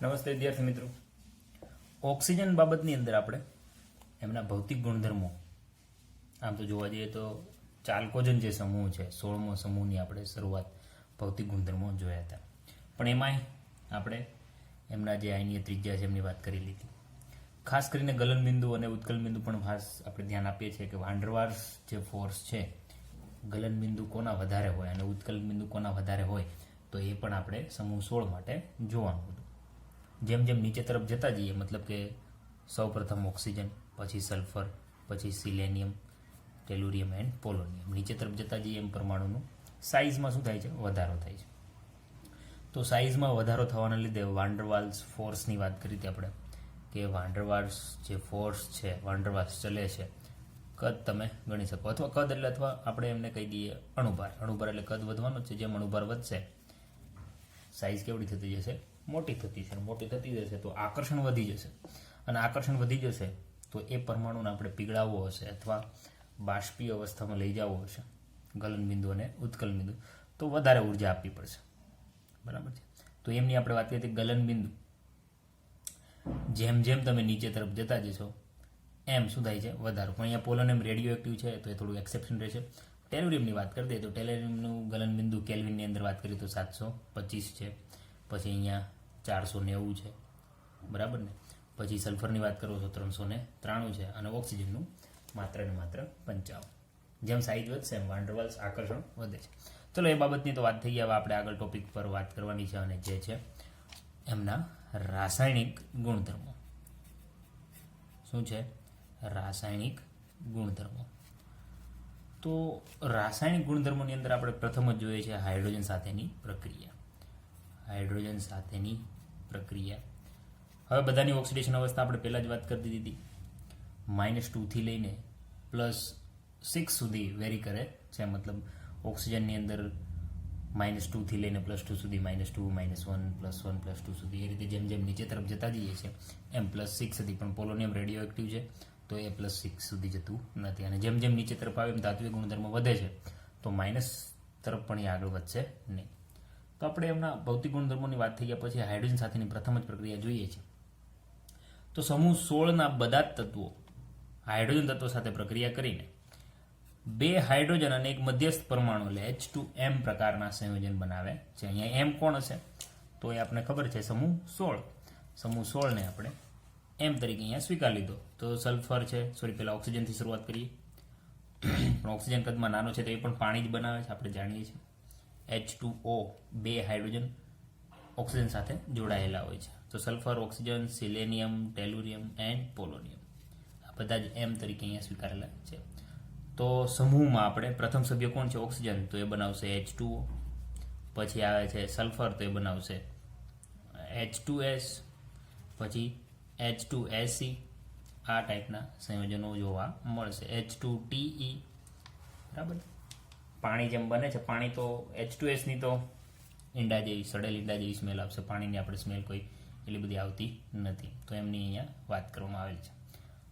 નમસ્તે વિદ્યાર્થી મિત્રો. ઓક્સિજન બાબતની અંદર આપણે એમના ભૌતિક ગુણધર્મો, આમ તો જોવા જઈએ તો ચાલ્કોજન જે સમૂહ છે 16મો સમૂહની આપણે શરૂઆત ભૌતિક ગુણધર્મો જોયા હતા. પણ એમાંય આપણે એમના જે આયનીય ત્રિજ્યા છે એમની વાત કરી લીધી. ખાસ કરીને ગલનબિંદુ અને ઉત્કલબિંદુ પણ ખાસ આપણે ધ્યાન આપીએ છીએ કે વાન ડેર વાલ્સ જે ફોર્સ છે, ગલનબિંદુ કોના વધારે હોય અને ઉત્કલબિંદુ કોના વધારે હોય, તો એ પણ આપણે સમૂહ 16 માટે જોવાનું હતું. જેમ જેમ નીચે તરફ જતા જઈએ, મતલબ કે સૌ પ્રથમ ઓક્સિજન, પછી સલ્ફર, પછી સિલેનિયમ, ટેલુરિયમ એન્ડ પોલોનિયમ, નીચે તરફ જતા જઈએ એમ પરમાણુનું સાઇઝમાં શું થાય છે? વધારો થાય છે. તો સાઇઝમાં વધારો થવાના લીધે વાન ડેર વાલ્સ ફોર્સની વાત કરી હતી આપણે, કે વાન ડેર વાલ્સ જે ફોર્સ છે, વાન ડેર વાલ્સ ચલે છે, કદ તમે ગણી શકો, અથવા કદ એટલે અથવા આપણે એમને કહી દઈએ અણુભાર. અણુભાર એટલે કદ વધવાનું છે. જેમ અણુભાર વધશે, સાઇઝ કેવડી થતી જશે? મોટી થતી છે. મોટી થતી જશે તો આકર્ષણ વધી જશે, અને આકર્ષણ વધી જશે તો એ પરમાણુને આપણે પીગળાવવો હશે અથવા બાષ્પીય અવસ્થામાં લઈ જવો હશે, ગલનબિંદુ અને ઉત્કલબિંદુ, તો વધારે ઉર્જા આપવી પડશે. બરાબર છે. તો એમની આપણે વાત કરીએ તો ગલનબિંદુ જેમ જેમ તમે નીચે તરફ જતા જશો એમ શું થાય છે? વધારો. પણ અહીંયા પોલોનિયમ રેડિયો એક્ટિવ છે તો એ થોડું એક્સેપ્શન રહેશે. ટેલુરિયમની વાત કરી દઈએ તો ટેલુરિયમનું ગલનબિંદુ કેલ્વિનની અંદર વાત કરીએ તો 725 છે. પછી અહીંયા 490 છે. બરાબર ને? પછી સલ્ફરની વાત કરો તો 393 છે. અને ઓક્સિજનનું માત્ર ને માત્ર 55. જેમ સાઇઝ વધશે એમ વાન ડેર વાલ્સ આકર્ષણ વધે છે. ચલો, એ બાબતની તો વાત થઈ ગઈ. હવે આપણે આગળ ટોપિક પર વાત કરવાની છે, અને જે છે એમના રાસાયણિક ગુણધર્મો. શું છે? રાસાયણિક ગુણધર્મો. તો રાસાયણિક ગુણધર્મોની અંદર આપણે પ્રથમ જ જોઈએ છે હાઇડ્રોજન સાથેની પ્રક્રિયા. હાઇડ્રોજન સાથેની પ્રક્રિયા. હવે બધાની ઓક્સિડેશન અવસ્થા આપણે પહેલાં જ વાત કરી દીધી હતી. -2 થી લઈને +6 સુધી વેરી કરે છે. મતલબ ઓક્સિજનની અંદર -2 થી લઈને +2 સુધી, -2, -1, +1, +2 સુધી, એ રીતે જેમ જેમ નીચે તરફ જતા જઈએ છીએ એમ +6 સુધી. પણ પોલોનિયમ રેડિયો એક્ટિવ છે તો એ +6 સુધી જતું નથી. અને જેમ જેમ નીચે તરફ આવે એમ ધાત્વિક ગુણધર્મ વધે છે તો માઇનસ તરફ પણ એ આગળ વધશે નહીં. તો આપણે એમના ભૌતિક ગુણધર્મોની વાત થઈ ગયા પછી હાઇડ્રોજન સાથેની પ્રથમ જ પ્રક્રિયા જોઈએ છે. તો સમૂહ 16ના બધા જ તત્વો હાઇડ્રોજન તત્વો સાથે પ્રક્રિયા કરીને 2 હાઇડ્રોજન અને એક મધ્યસ્થ પરમાણુ એટલે H2M પ્રકારના સંયોજન બનાવે છે. અહીંયા M કોણ હશે? તો એ આપણે ખબર છે, સમૂહ 16. સમૂહ 16ને આપણે M તરીકે અહીંયા સ્વીકાર લીધો. તો સલ્ફર છે, પહેલા ઓક્સિજનથી શરૂઆત કરીએ. પણ ઓક્સિજન કદમાં નાનો છે તો એ પણ પાણી જ બનાવે છે, આપણે જાણીએ છીએ. H2O, 2 હાઇડ્રોજન ઓક્સિજન સાથે જોડાયેલા હોય છે. તો sulphur, oxygen, સિલેનિયમ, tellurium and polonium, આ બધા જ M તરીકે અહીંયા સ્વીકારેલા છે. તો સમૂહમાં આપણે પ્રથમ સભ્ય કોણ છે? ઓક્સિજન, તો એ બનાવશે H2O. પછી આવે છે સલ્ફર, તો એ બનાવશે H2S. પછી H2SE, આ ટાઈપના સંયોજનો જોવા મળશે. H2TE. બરાબર. પાણી જેમ બને છે, પાણી તો H2S ની તો ઈંડા જેવી, સડેલ ઈંડા જેવી સ્મેલ આવશે. પાણીની આપણે સ્મેલ કોઈ એટલી બધી આવતી નથી. તો એમની અહીંયા વાત કરવામાં આવેલ છે.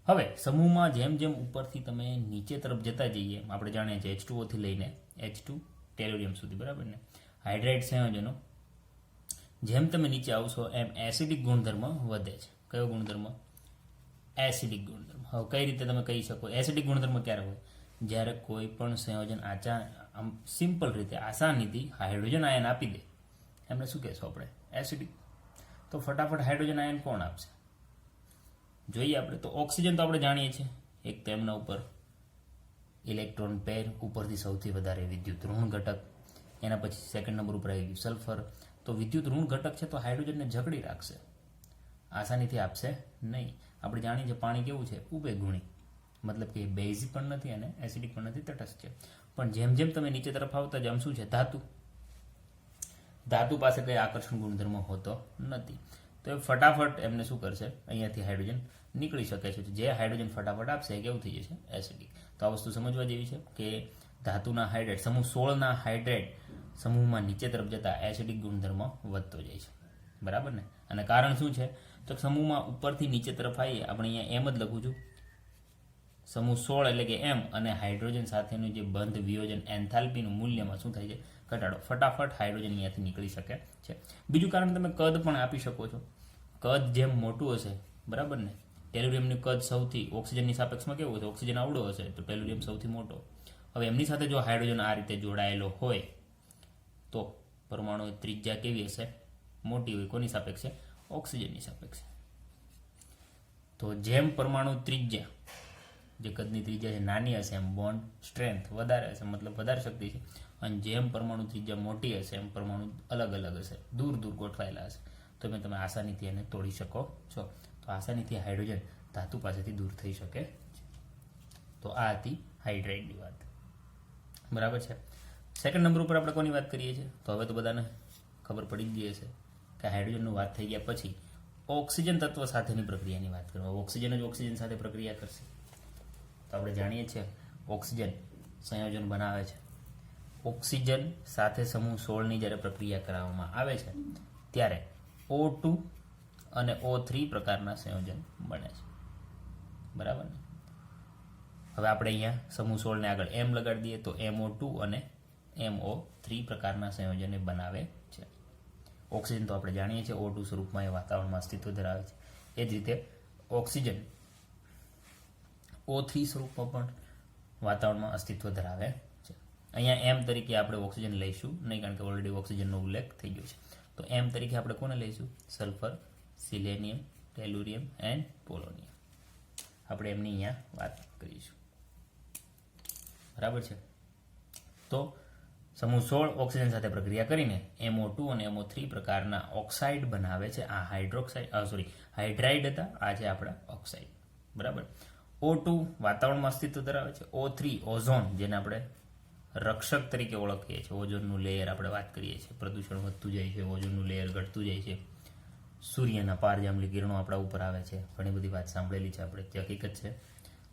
હવે સમૂહમાં જેમ જેમ ઉપરથી તમે નીચે તરફ જતા જઈએ, આપણે જાણીએ છીએ H2O થી લઈને H2 ટેલુરિયમ સુધી. બરાબર ને? હાઇડ્રાઇડ સંયોજનો જેમ તમે નીચે આવશો એમ એસિડિક ગુણધર્મ વધે છે. કયો ગુણધર્મ? એસિડિક ગુણધર્મ. હવે કઈ રીતે તમે કહી શકો એસિડિક ગુણધર્મ ક્યારે હોય? જ્યારે કોઈ પણ સંયોજન આમ સિમ્પલ રીતે આસાનીથી હાઇડ્રોજન આયન આપી દે, એમને શું કહેશું આપણે? એસિડિક. તો ફટાફટ હાઇડ્રોજન આયન કોણ આપશે? જોઈએ આપણે. તો ઓક્સિજન તો આપણે જાણીએ છીએ, એક તેમના ઉપર ઇલેક્ટ્રોન પેર, ઉપરથી સૌથી વધારે વિદ્યુત ઋણ ઘટક. એના પછી સેકન્ડ નંબર ઉપર આવી ગયું સલ્ફર. તો વિદ્યુત ઋણ ઘટક છે તો હાઇડ્રોજનને જકડી રાખશે, આસાનીથી આપશે નહીં. આપણે જાણીએ છીએ પાણી કેવું છે? ઉભયગુણી, મતલબ કે બેઝિક પણ નથી અને એસિડિક પણ નથી, તટસ્થ છે. પણ જેમ જેમ તમે નીચે તરફ આવતા જામ શું છે? ધાતુ. ધાતુ પાસે કંઈ આકર્ષણ ગુણધર્મ હોતો નથી, તો એ ફટાફટ એમને શું કરશે? અહીંયાથી હાઇડ્રોજન નીકળી શકે છે. જે હાઇડ્રોજન ફટાફટ આપશે એ કેવું થઈ જશે? એસિડિક. તો આ વસ્તુ સમજવા જેવી છે કે ધાતુના હાઇડ્રેટ, સમૂહ 16ના હાઇડ્રેટ સમૂહમાં નીચે તરફ જતા એસિડિક ગુણધર્મ વધતો જાય છે. બરાબર ને? અને કારણ શું છે? તો સમૂહમાં ઉપરથી નીચે તરફ આવીએ, આપણે અહીંયા M જ લખું છું, સમૂહ 16 એટલે કે M, અને હાઇડ્રોજન સાથેનું જે બંધ વિયોજન એન્થાલ્પીનું મૂલ્યમાં શું થાય છે? ઘટાડો. ફટાફટ હાઇડ્રોજન અહીંયાથી નીકળી શકે છે. બીજું કારણ તમે કદ પણ આપી શકો છો. કદ જેમ મોટું હશે, બરાબર ને, ટેલુરિયમનું કદ સૌથી ઓક્સિજનની સાપેક્ષમાં કેવું હશે, ઓક્સિજન આવડો હશે તો ટેલુરિયમ સૌથી મોટો. હવે એમની સાથે જો હાઇડ્રોજન આ રીતે જોડાયેલો હોય તો પરમાણુ ત્રિજ્યા કેવી હશે, મોટી હોય. કોની સાપેક્ષે? ઓક્સિજનની સાપેક્ષે. તો જેમ પરમાણુ ત્રિજ્યા, જે કદની ત્રિજ્યા છે નાની હશે, એમ બોન્ડ સ્ટ્રેન્થ વધારે હશે, મતલબ વધારે શક્તિ છે. અને જેમ પરમાણુ ત્રિજ્યા મોટી હશે એમ પરમાણુ અલગ અલગ હશે, દૂર દૂર ગોઠવાયેલા હશે, તો તમે આસાનીથી એને તોડી શકો છો. તો આસાનીથી હાઇડ્રોજન ધાતુ પાસેથી દૂર થઈ શકે છે. તો આ હતી હાઇડ્રાઇડની વાત, બરાબર છે. સેકન્ડ નંબર ઉપર આપણે કોની વાત કરીએ છીએ? તો હવે તો બધાને ખબર પડી જ ગઈ હશે કે હાઇડ્રોજનનું વાત થઈ ગયા પછી ઓક્સિજન તત્વ સાથેની પ્રક્રિયાની વાત કરવા. ઓક્સિજન જ ઓક્સિજન સાથે પ્રક્રિયા કરશે. તો આપણે જાણીએ છીએ ઓક્સિજન સંયોજન બનાવે છે. ઓક્સિજન સાથે સમૂહ 16ની જ્યારે પ્રક્રિયા કરાવવામાં આવે છે ત્યારે O2 અને O3 પ્રકારના સંયોજન બને છે, બરાબર ને. હવે આપણે અહીંયા સમૂહ 16ને આગળ M લગાડી દઈએ તો MO2 અને MO3 પ્રકારના સંયોજને બનાવે છે. ઓક્સિજન તો આપણે જાણીએ છીએ O2 સ્વરૂપમાં એ વાતાવરણમાં અસ્તિત્વ ધરાવે છે. એ જ રીતે ઓક્સિજન O3 સ્વરૂપમાં પણ વાતાવરણમાં અસ્તિત્વ ધરાવે છે. અહીંયા M તરીકે આપણે ઓક્સિજન લઈશું નહીં, કારણ કે ઓલરેડી ઓક્સિજનનો ઉલ્લેખ થઈ ગયો છે. તો M તરીકે આપણે કોને લઈશું? Sulphur, selenium, tellurium and polonium. આપણે એમની અહીંયા વાત કરીશું, બરાબર છે. તો સમૂહ 16 ઓક્સિજન સાથે પ્રક્રિયા કરીને MO2 અને MO3 પ્રકારના ઓક્સાઇડ બનાવે છે. આ હાઇડ્રાઇડ હતા, આ છે આપણા ઓક્સાઇડ, બરાબર. O2 વાતાવરણમાં અસ્તિત્વ ધરાવે છે. O3 ઓઝોન, જેને આપણે રક્ષક તરીકે ઓળખીએ છીએ, ઓઝોનનું લેયર આપણે વાત કરીએ છીએ. પ્રદૂષણ વધતું જાય છે, ઓઝોનનું લેયર ઘટતું જાય છે, સૂર્યના પારજાંબલી કિરણો આપણા ઉપર આવે છે, ઘણી બધી વાત સાંભળેલી છે આપણે, તે હકીકત છે.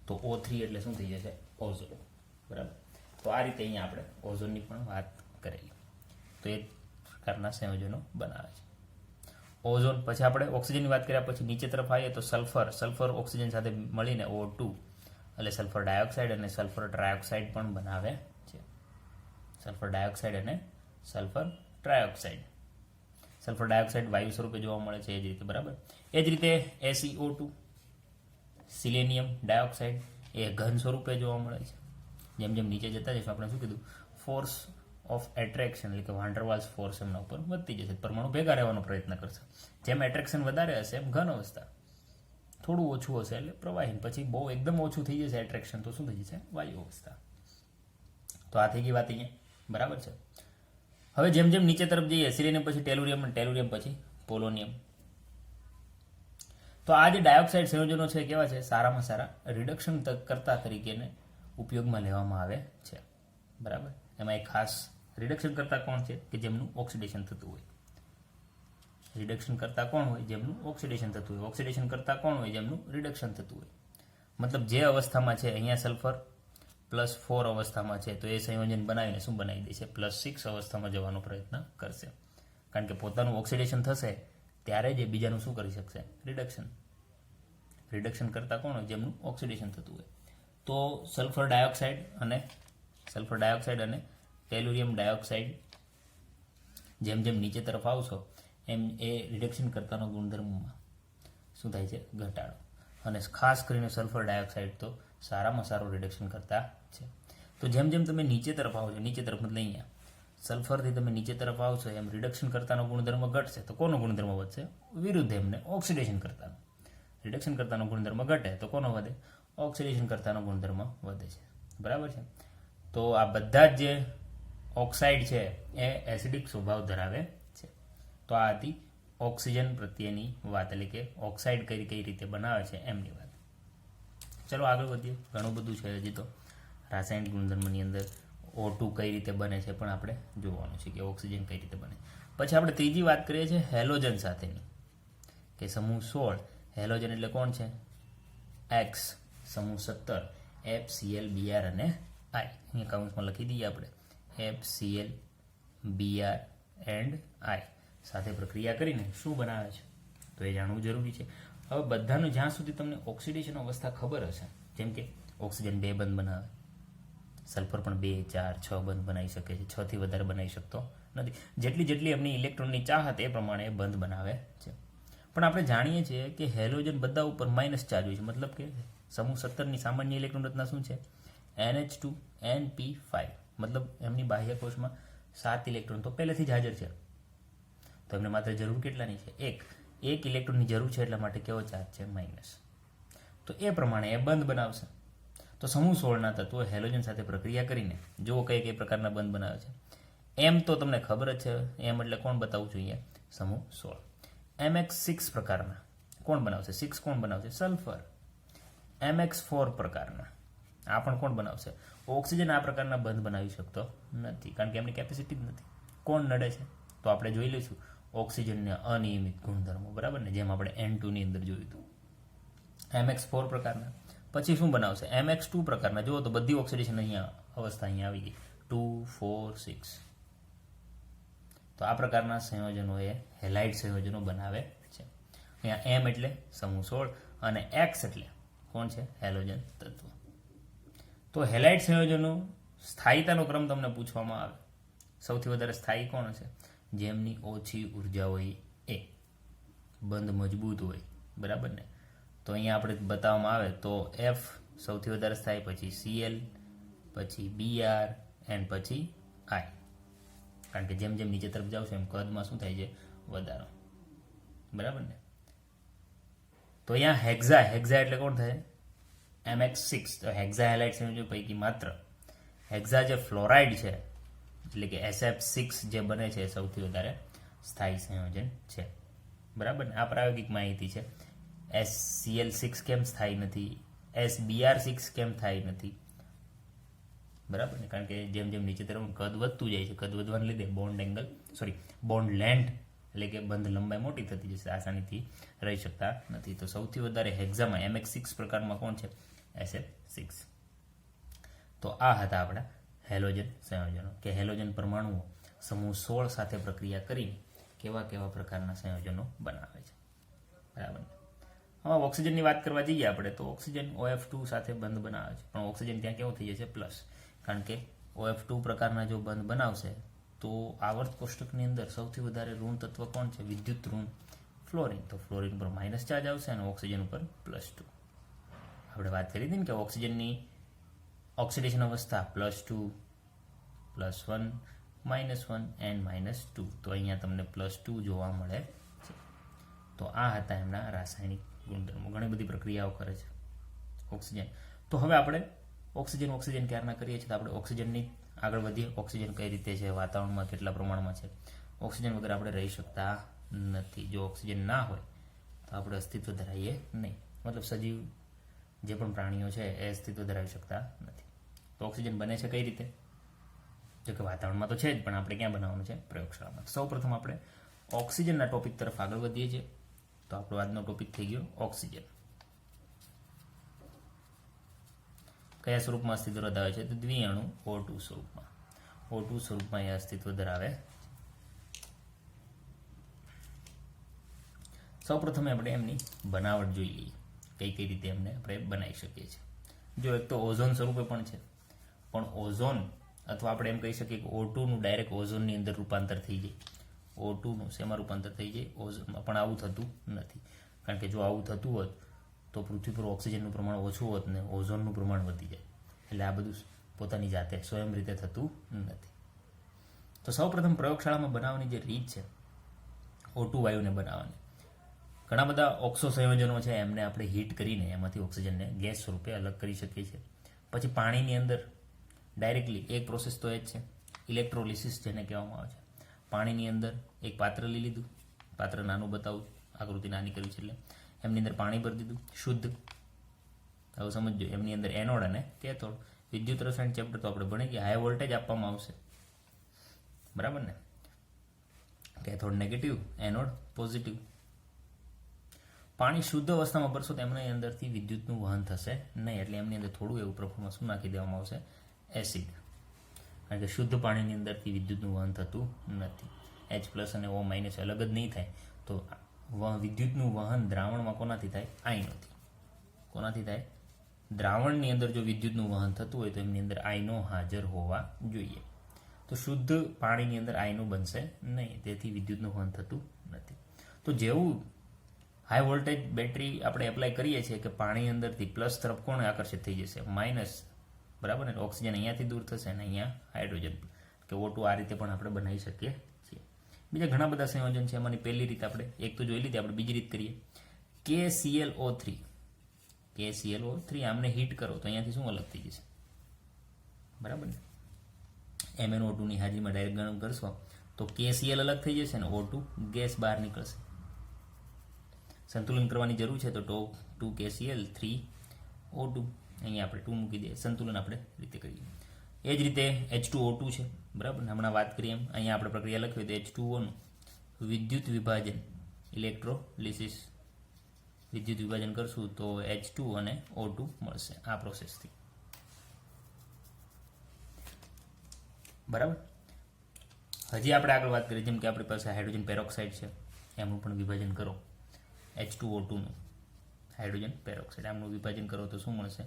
તો O3 એટલે શું થઈ જશે? ઓઝોન, બરાબર. તો આ રીતે અહીંયા આપણે ઓઝોનની પણ વાત કરેલી. તો એ પ્રકારના સંયોજનો બનાવે છે ઓઝોન. પછી આપણે ઓક્સિજનની વાત કર્યા પછી નીચે તરફ આવીએ તો સલ્ફર ઓક્સિજન સાથે મળીને O2 એટલે સલ્ફર ડાયોક્સાઇડ અને સલ્ફર ટ્રાયોક્સાઇડ પણ બનાવે છે. સલ્ફર ડાયોક્સાઇડ અને સલ્ફર ટ્રાયોક્સાઇડ. સલ્ફર ડાયોક્સાઇડ વાયુ સ્વરૂપે જોવા મળે છે, એ જ રીતે, બરાબર. એ જ રીતે SiO2, સિલેનિયમ ડાયોક્સાઇડ, એ ઘન સ્વરૂપે જોવા મળે છે. જેમ જેમ નીચે જતા જઈશું આપણે શું કીધું? ફોર્સ ઓફ એટ્રેક્શન એટલે કે વાન્ડરવાલ્સ ફોર્સ એમના ઉપર વધતી જશે, પરમાણુ ભેગા રહેવાનો પ્રયત્ન કરશે. જેમ એટ્રેક્શન વધારે હશે એમ ઘન અવસ્થા, થોડું ઓછું હશે એટલે પ્રવાહી, પછી બહુ એકદમ ઓછું થઈ જશે એટ્રેક્શન તો શું થઈ જશે? વાયુ અવસ્થા. તો આ થઈ ગઈ વાત અહીંયા, બરાબર છે. હવે જેમ જેમ નીચે તરફ જઈએ, સિલિનિયમ પછી ટેલુરિયમ, ટેલુરિયમ પછી પોલોનિયમ. તો આ જે ડાયોક્સાઇડ સંયોજનો છે કેવા છે? સારામાં સારા રિડક્શન કરતા તરીકેને ઉપયોગમાં લેવામાં આવે છે, બરાબર. એમાં એક ખાસ રિડક્શન કરતા કોણ છે? કે જેમનું ઓક્સિડેશન થતું હોય. રિડક્શન કરતા કોણ હોય? જેમનું ઓક્સિડેશન થતું હોય. ઓક્સિડેશન કરતા કોણ હોય? જેમનું રિડક્શન થતું હોય. મતલબ જે અવસ્થામાં છે, અહીંયા સલ્ફર +4 અવસ્થામાં છે, તો એ સંયોજન બનાવીને શું બનાવી દેશે? +6 અવસ્થામાં જવાનો પ્રયત્ન કરશે, કારણ કે પોતાનું ઓક્સિડેશન થશે ત્યારે જ બીજાનું શું કરી શકશે? રિડક્શન કરતા કોણ હોય? જેમનું ઓક્સિડેશન થતું હોય. તો સલ્ફર ડાયોક્સાઇડ અને ટેલુરિયમ ડાયોક્સાઇડ જેમ જેમ નીચે તરફ આવશો એમ એ રિડક્શન કરતાનો ગુણધર્મમાં શું થાય છે? ઘટાડો. અને ખાસ કરીને સલ્ફર ડાયોક્સાઇડ તો સારામાં સારું રિડક્શન કરતા છે. તો જેમ જેમ તમે નીચે તરફ આવશો, નીચે તરફ મતલબ અહીંયા સલ્ફરથી તમે નીચે તરફ આવશો એમ રિડક્શન કરતાનો ગુણધર્મ ઘટશે. તો કોનો ગુણધર્મ વધશે? વિરુદ્ધ એમને ઓક્સિડેશન કરતાનો. રિડક્શન કરતાનો ગુણધર્મ ઘટે તો કોનો વધે? ઓક્સિડેશન કરતાનો ગુણધર્મ વધે છે, બરાબર છે. તો આ બધા જ જે ઓક્સાઇડ છે એ એસિડિક સ્વભાવ ધરાવે છે. તો આ હતી ઓક્સિજન પ્રત્યેની વાત, એટલે કે ઓક્સાઇડ કઈ રીતે બનાવે છે એમની વાત. ચલો આગળ વધીએ. ઘણું બધું છે હજી તો રાસાયણિક ગુણધર્મની અંદર. O2 કઈ રીતે બને છે પણ આપણે જોવાનું છે કે ઓક્સિજન કઈ રીતે બને. પછી આપણે ત્રીજી વાત કરીએ છીએ હેલોજન સાથેની, કે સમૂહ 16 હેલોજન એટલે કોણ છે? X, સમૂહ 17 FCl, Br અને I. અહીંયા કાઉન્સમાં લખી દઈએ આપણે FCl, Br એન્ડ I સાથે પ્રક્રિયા કરીને શું બનાવે છે તો એ જાણવું જરૂરી છે. હવે બધાનું જ્યાં સુધી તમને ઓક્સિડેશન અવસ્થા ખબર હશે, જેમ કે ઓક્સિજન 2 બંધ બનાવે, સલ્ફર પણ 2, 4, 6 બંધ બનાવી શકે છે, 6 થી વધારે બનાવી શકતો નથી. જેટલી એમની ઇલેક્ટ્રોનની ચાહત એ પ્રમાણે બંધ બનાવે છે. પણ આપણે જાણીએ છીએ કે હેલોજન બધા ઉપર માઇનસ ચાર્જ હોય છે, મતલબ કે સમૂહ 17ની સામાન્ય ઇલેક્ટ્રોન રચના શું છે? NH2 NP5, મતલબ એમની બાહ્યકોષમાં 7 ઇલેક્ટ્રોન તો પહેલેથી જ હાજર છે. તો એમને માત્ર જરૂર કેટલાની છે? એક ઇલેક્ટ્રોનની જરૂર છે, એટલા માટે કેવો ચાર્જ છે? માઇનસ. તો એ પ્રમાણે એ બંધ બનાવશે. તો સમૂહ 16ના તત્વો હેલોજન સાથે પ્રક્રિયા કરીને જુઓ કઈ કઈ પ્રકારના બંધ બનાવે છે. એમ તો તમને ખબર જ છે, એમ એટલે કોણ બતાવવું જોઈએ? સમૂહ 16. MX6 પ્રકારના કોણ બનાવશે? 6 કોણ બનાવશે? સલ્ફર. MX4 પ્રકારના આ પણ કોણ બનાવશે? ઓક્સિજન આ પ્રકારના બંધ બનાવી શકતો નથી, કારણ કે એમની કેપેસિટી જ નથી. કોણ નડે છે? તો આપણે જોઈ લઈશું ઓક્સિજનને અનિયમિત ગુણધર્મો, બરાબર ને, જેમ આપણે N2 ની અંદર જોયું હતું. MX4 પ્રકારના પછી શું બનાવશે? MX2 પ્રકારના. જુઓ તો બધી ઓક્સિડેશન અહીંયા અવસ્થા અહીંયા આવી ગઈ, 2 4 6. તો આ પ્રકારના સંયોજનો એ હેલાઇડ સંયોજનો બનાવે છે. અહીંયા M એટલે સમૂહ 16 અને X એટલે કોણ છે? હેલોજન તત્વ. તો હેલાઇડ સંયોજનો સ્થાયીતાનો ક્રમ તમને પૂછવામાં આવે, સૌથી વધારે સ્થાયી કોણ છે? જેમની ઓછી ઉર્જા હોય એ, બંધ મજબૂત હોય, બરાબર ને. તો અહીંયા આપણે બતાવવામાં આવે તો F સૌથી વધારે સ્થાયી, પછી Cl, પછી Br એન્ડ પછી I, કારણ કે જેમ જેમ નીચે તરફ જાવ છો એમ કદમાં શું થાય છે? વધારો, બરાબર ને. તો અહીંયા હેક્ઝા એટલે કોણ થાય? MX6. તો હેક્ઝા હેલાઇડ સંયોજનો પૈકી માત્ર હેક્ઝા જે ફ્લોરાઇડ છે, એટલે કે SF6 જે બને છે, સૌથી વધારે સ્થાયી સંયોજન છે, બરાબર ને. આ પ્રાયોગિક માહિતી છે. SCl6 કેમ સ્થાયી નથી? SBr6 કેમ થાય નથી? બરાબર ને, કારણ કે જેમ જેમ નીચે તરફ કદ વધતું જાય છે, કદ વધવાને લીધે બોન્ડ લેન્થ એટલે કે બંધ લંબાઈ મોટી થતી જશે, આસાનીથી રહી શકતા નથી. તો સૌથી વધારે હેક્ઝામાં MX6 પ્રકારમાં કોણ છે? SF6. તો આ હતા આપણા હેલોજન સંયોજનો, કે હેલોજન પરમાણુઓ સમૂહ 16 સાથે પ્રક્રિયા કરીને કેવા કેવા પ્રકારના સંયોજનો બનાવે છે, બરાબર. હવે ઓક્સિજનની વાત કરવા જઈએ આપણે તો ઓક્સિજન OF2 સાથે બંધ બનાવે છે, પણ ઓક્સિજન ત્યાં કેવો થઈ જશે? પ્લસ, કારણ કે OF2 પ્રકારના જો બંધ બનાવશે તો આવર્ત કોષ્ટકની અંદર સૌથી વધારે ઋણ તત્વ કોણ છે? વિદ્યુત ઋણ ફ્લોરિન. તો ફ્લોરિન પર માઇનસ ચાર્જ આવશે અને ઓક્સિજન ઉપર +2. આપણે વાત કરી હતી ને કે ઓક્સિજનની ઓક્સિડેશન અવસ્થા +2, +1, -1 એન્ડ -2. તો અહીંયા તમને +2 જોવા મળે છે. તો આ હતા એમના રાસાયણિક ગુણધર્મો. ઘણી બધી પ્રક્રિયાઓ કરે છે ઓક્સિજન. તો હવે આપણે ઓક્સિજન ક્યારના કરીએ છીએ, તો આપણે ઓક્સિજનની આગળ વધીએ. ઓક્સિજન કઈ રીતે છે, વાતાવરણમાં કેટલા પ્રમાણમાં છે. ઓક્સિજન વગર આપણે રહી શકતા નથી. જો ઓક્સિજન ના હોય તો આપણે અસ્તિત્વ ધરાવીએ નહીં, મતલબ સજીવ જે પણ પ્રાણીઓ છે એ અસ્તિત્વ ધરાવી શકતા નથી. તો ઓક્સિજન બને છે કઈ રીતે? જો કે વાતાવરણમાં તો છે જ, પણ આપણે ક્યાં બનાવવાનું છે? પ્રયોગશાળામાં. સૌ પ્રથમ આપણે ઓક્સિજનના ટોપિક તરફ આગળ વધીએ છીએ. તો આપણો આજનો ટોપિક થઈ ગયો ઓક્સિજન. કયા સ્વરૂપમાં અસ્તિત્વ ધરાવે છે? તો દ્વિઅણુ O2 સ્વરૂપમાં. O2 સ્વરૂપમાં એ અસ્તિત્વ ધરાવે. સૌ પ્રથમ આપણે એમની બનાવટ જોઈ લઈએ, કઈ રીતે એમને આપણે બનાવી શકીએ છીએ. જો એક તો ઓઝોન સ્વરૂપે પણ છે, પણ ઓઝોન અથવા આપણે એમ કહી શકીએ કે O2 નું ડાયરેક્ટ ઓઝોનની અંદર રૂપાંતર થઈ જાય. O2 નું શેમાં રૂપાંતર થઈ જાય? ઓઝોનમાં. પણ આવું થતું નથી, કારણ કે જો આવું થતું હોત તો પૃથ્વી પર ઓક્સિજનનું પ્રમાણ ઓછું હોત ને ઓઝોનનું પ્રમાણ વધી જાય. એટલે આ બધું પોતાની જાતે સ્વયં રીતે થતું નથી. તો સૌપ્રથમ પ્રયોગશાળામાં બનાવવાની જે રીત છે O2 વાયુને બનાવવાની, ઘણા બધા ઓક્સો સંયોજનો છે, એમને આપણે હીટ કરીને એમાંથી ઓક્સિજનને ગેસ સ્વરૂપે અલગ કરી શકીએ છીએ. પછી પાણીની અંદર ડાયરેક્ટલી એક પ્રોસેસ તો એ જ છે, ઇલેક્ટ્રોલિસિસ જેને કહેવામાં આવે છે. પાણીની અંદર એક પાત્ર લઈ લીધું, પાત્ર નાનું બતાવું, આકૃતિ નાની કરવી છે, એટલે એમની અંદર પાણી ભરી દીધું શુદ્ધ. હવે સમજો, એમની અંદર એનોડ અને કેથોડ. વિદ્યુત રસાયણ ચેપ્ટર તો આપણે ભણી ગયા. હાઈ વોલ્ટેજ આપવામાં આવશે, બરાબર ને. Cathode negative, anode positive. પાણી શુદ્ધ અવસ્થામાં ભરશો તો એમની અંદરથી વિદ્યુતનું વહન થશે નહીં, એટલે એમની અંદર થોડું એવું પ્રમાણમાં શું નાખી દેવામાં આવશે? એસિડ. કારણ કે શુદ્ધ પાણીની અંદરથી વિદ્યુતનું વહન થતું નથી. H+ અને O- અલગ જ નહીં થાય તો વિદ્યુતનું વહન દ્રાવણમાં કોનાથી થાય? આયનોથી. કોનાથી થાય? દ્રાવણની અંદર જો વિદ્યુતનું વહન થતું હોય તો એમની અંદર આયનો હાજર હોવા જોઈએ. તો શુદ્ધ પાણીની અંદર આયનો બનશે નહીં, તેથી વિદ્યુતનું વહન થતું નથી. તો જેવું હાઈ વોલ્ટેજ બેટરી આપણે એપ્લાય કરીએ છીએ કે પાણી અંદરથી પ્લસ તરફ કોણ આકર્ષિત થઈ જશે, માઇનસ, બરાબર ને. ઓક્સિજન અહીંયાથી દૂર થશે અને અહીંયા હાઇડ્રોજન કે O2 આ રીતે પણ આપણે બનાવી શકીએ છીએ. બીજા ઘણા બધા સંયોજન છે. એમાંની પહેલી રીત આપણે એક તો જોઈ લીધી, આપણે બીજી રીત કરીએ. KClO3, KClO3 આમને હીટ કરો તો અહીંયાથી શું અલગ થઈ જશે, બરાબર ને. MnO2 ની હાજરીમાં ડાયરેક્ટ ગરમ કરશો તો KCl અલગ થઈ જશે ને O2 ગેસ બહાર નીકળશે. સંતુલન કરવાની જરૂર છે તો 2 KCl 3 O2, અહીંયા આપણે 2 મૂકી દઈએ. સંતુલન આપણે રીતે કરીએ. એ જ રીતે H2O2 છે, બરાબર ને. હમણાં વાત કરીએ એમ અહીંયા આપણે પ્રક્રિયા લખવી તો H2O નું વિદ્યુત વિભાજન, ઇલેક્ટ્રોલિસિસ, વિદ્યુત વિભાજન કરશું તો H2 અને O2 મળશે આ પ્રોસેસથી, બરાબર. હજી આપણે આગળ વાત કરીએ, જેમ કે આપણી પાસે હાઇડ્રોજન પેરોક્સાઇડ છે, એમનું પણ વિભાજન કરો. H2O2 નું હાઇડ્રોજન પેરોક્સાઇડ આમનું વિભાજન કરો તો શું મળશે,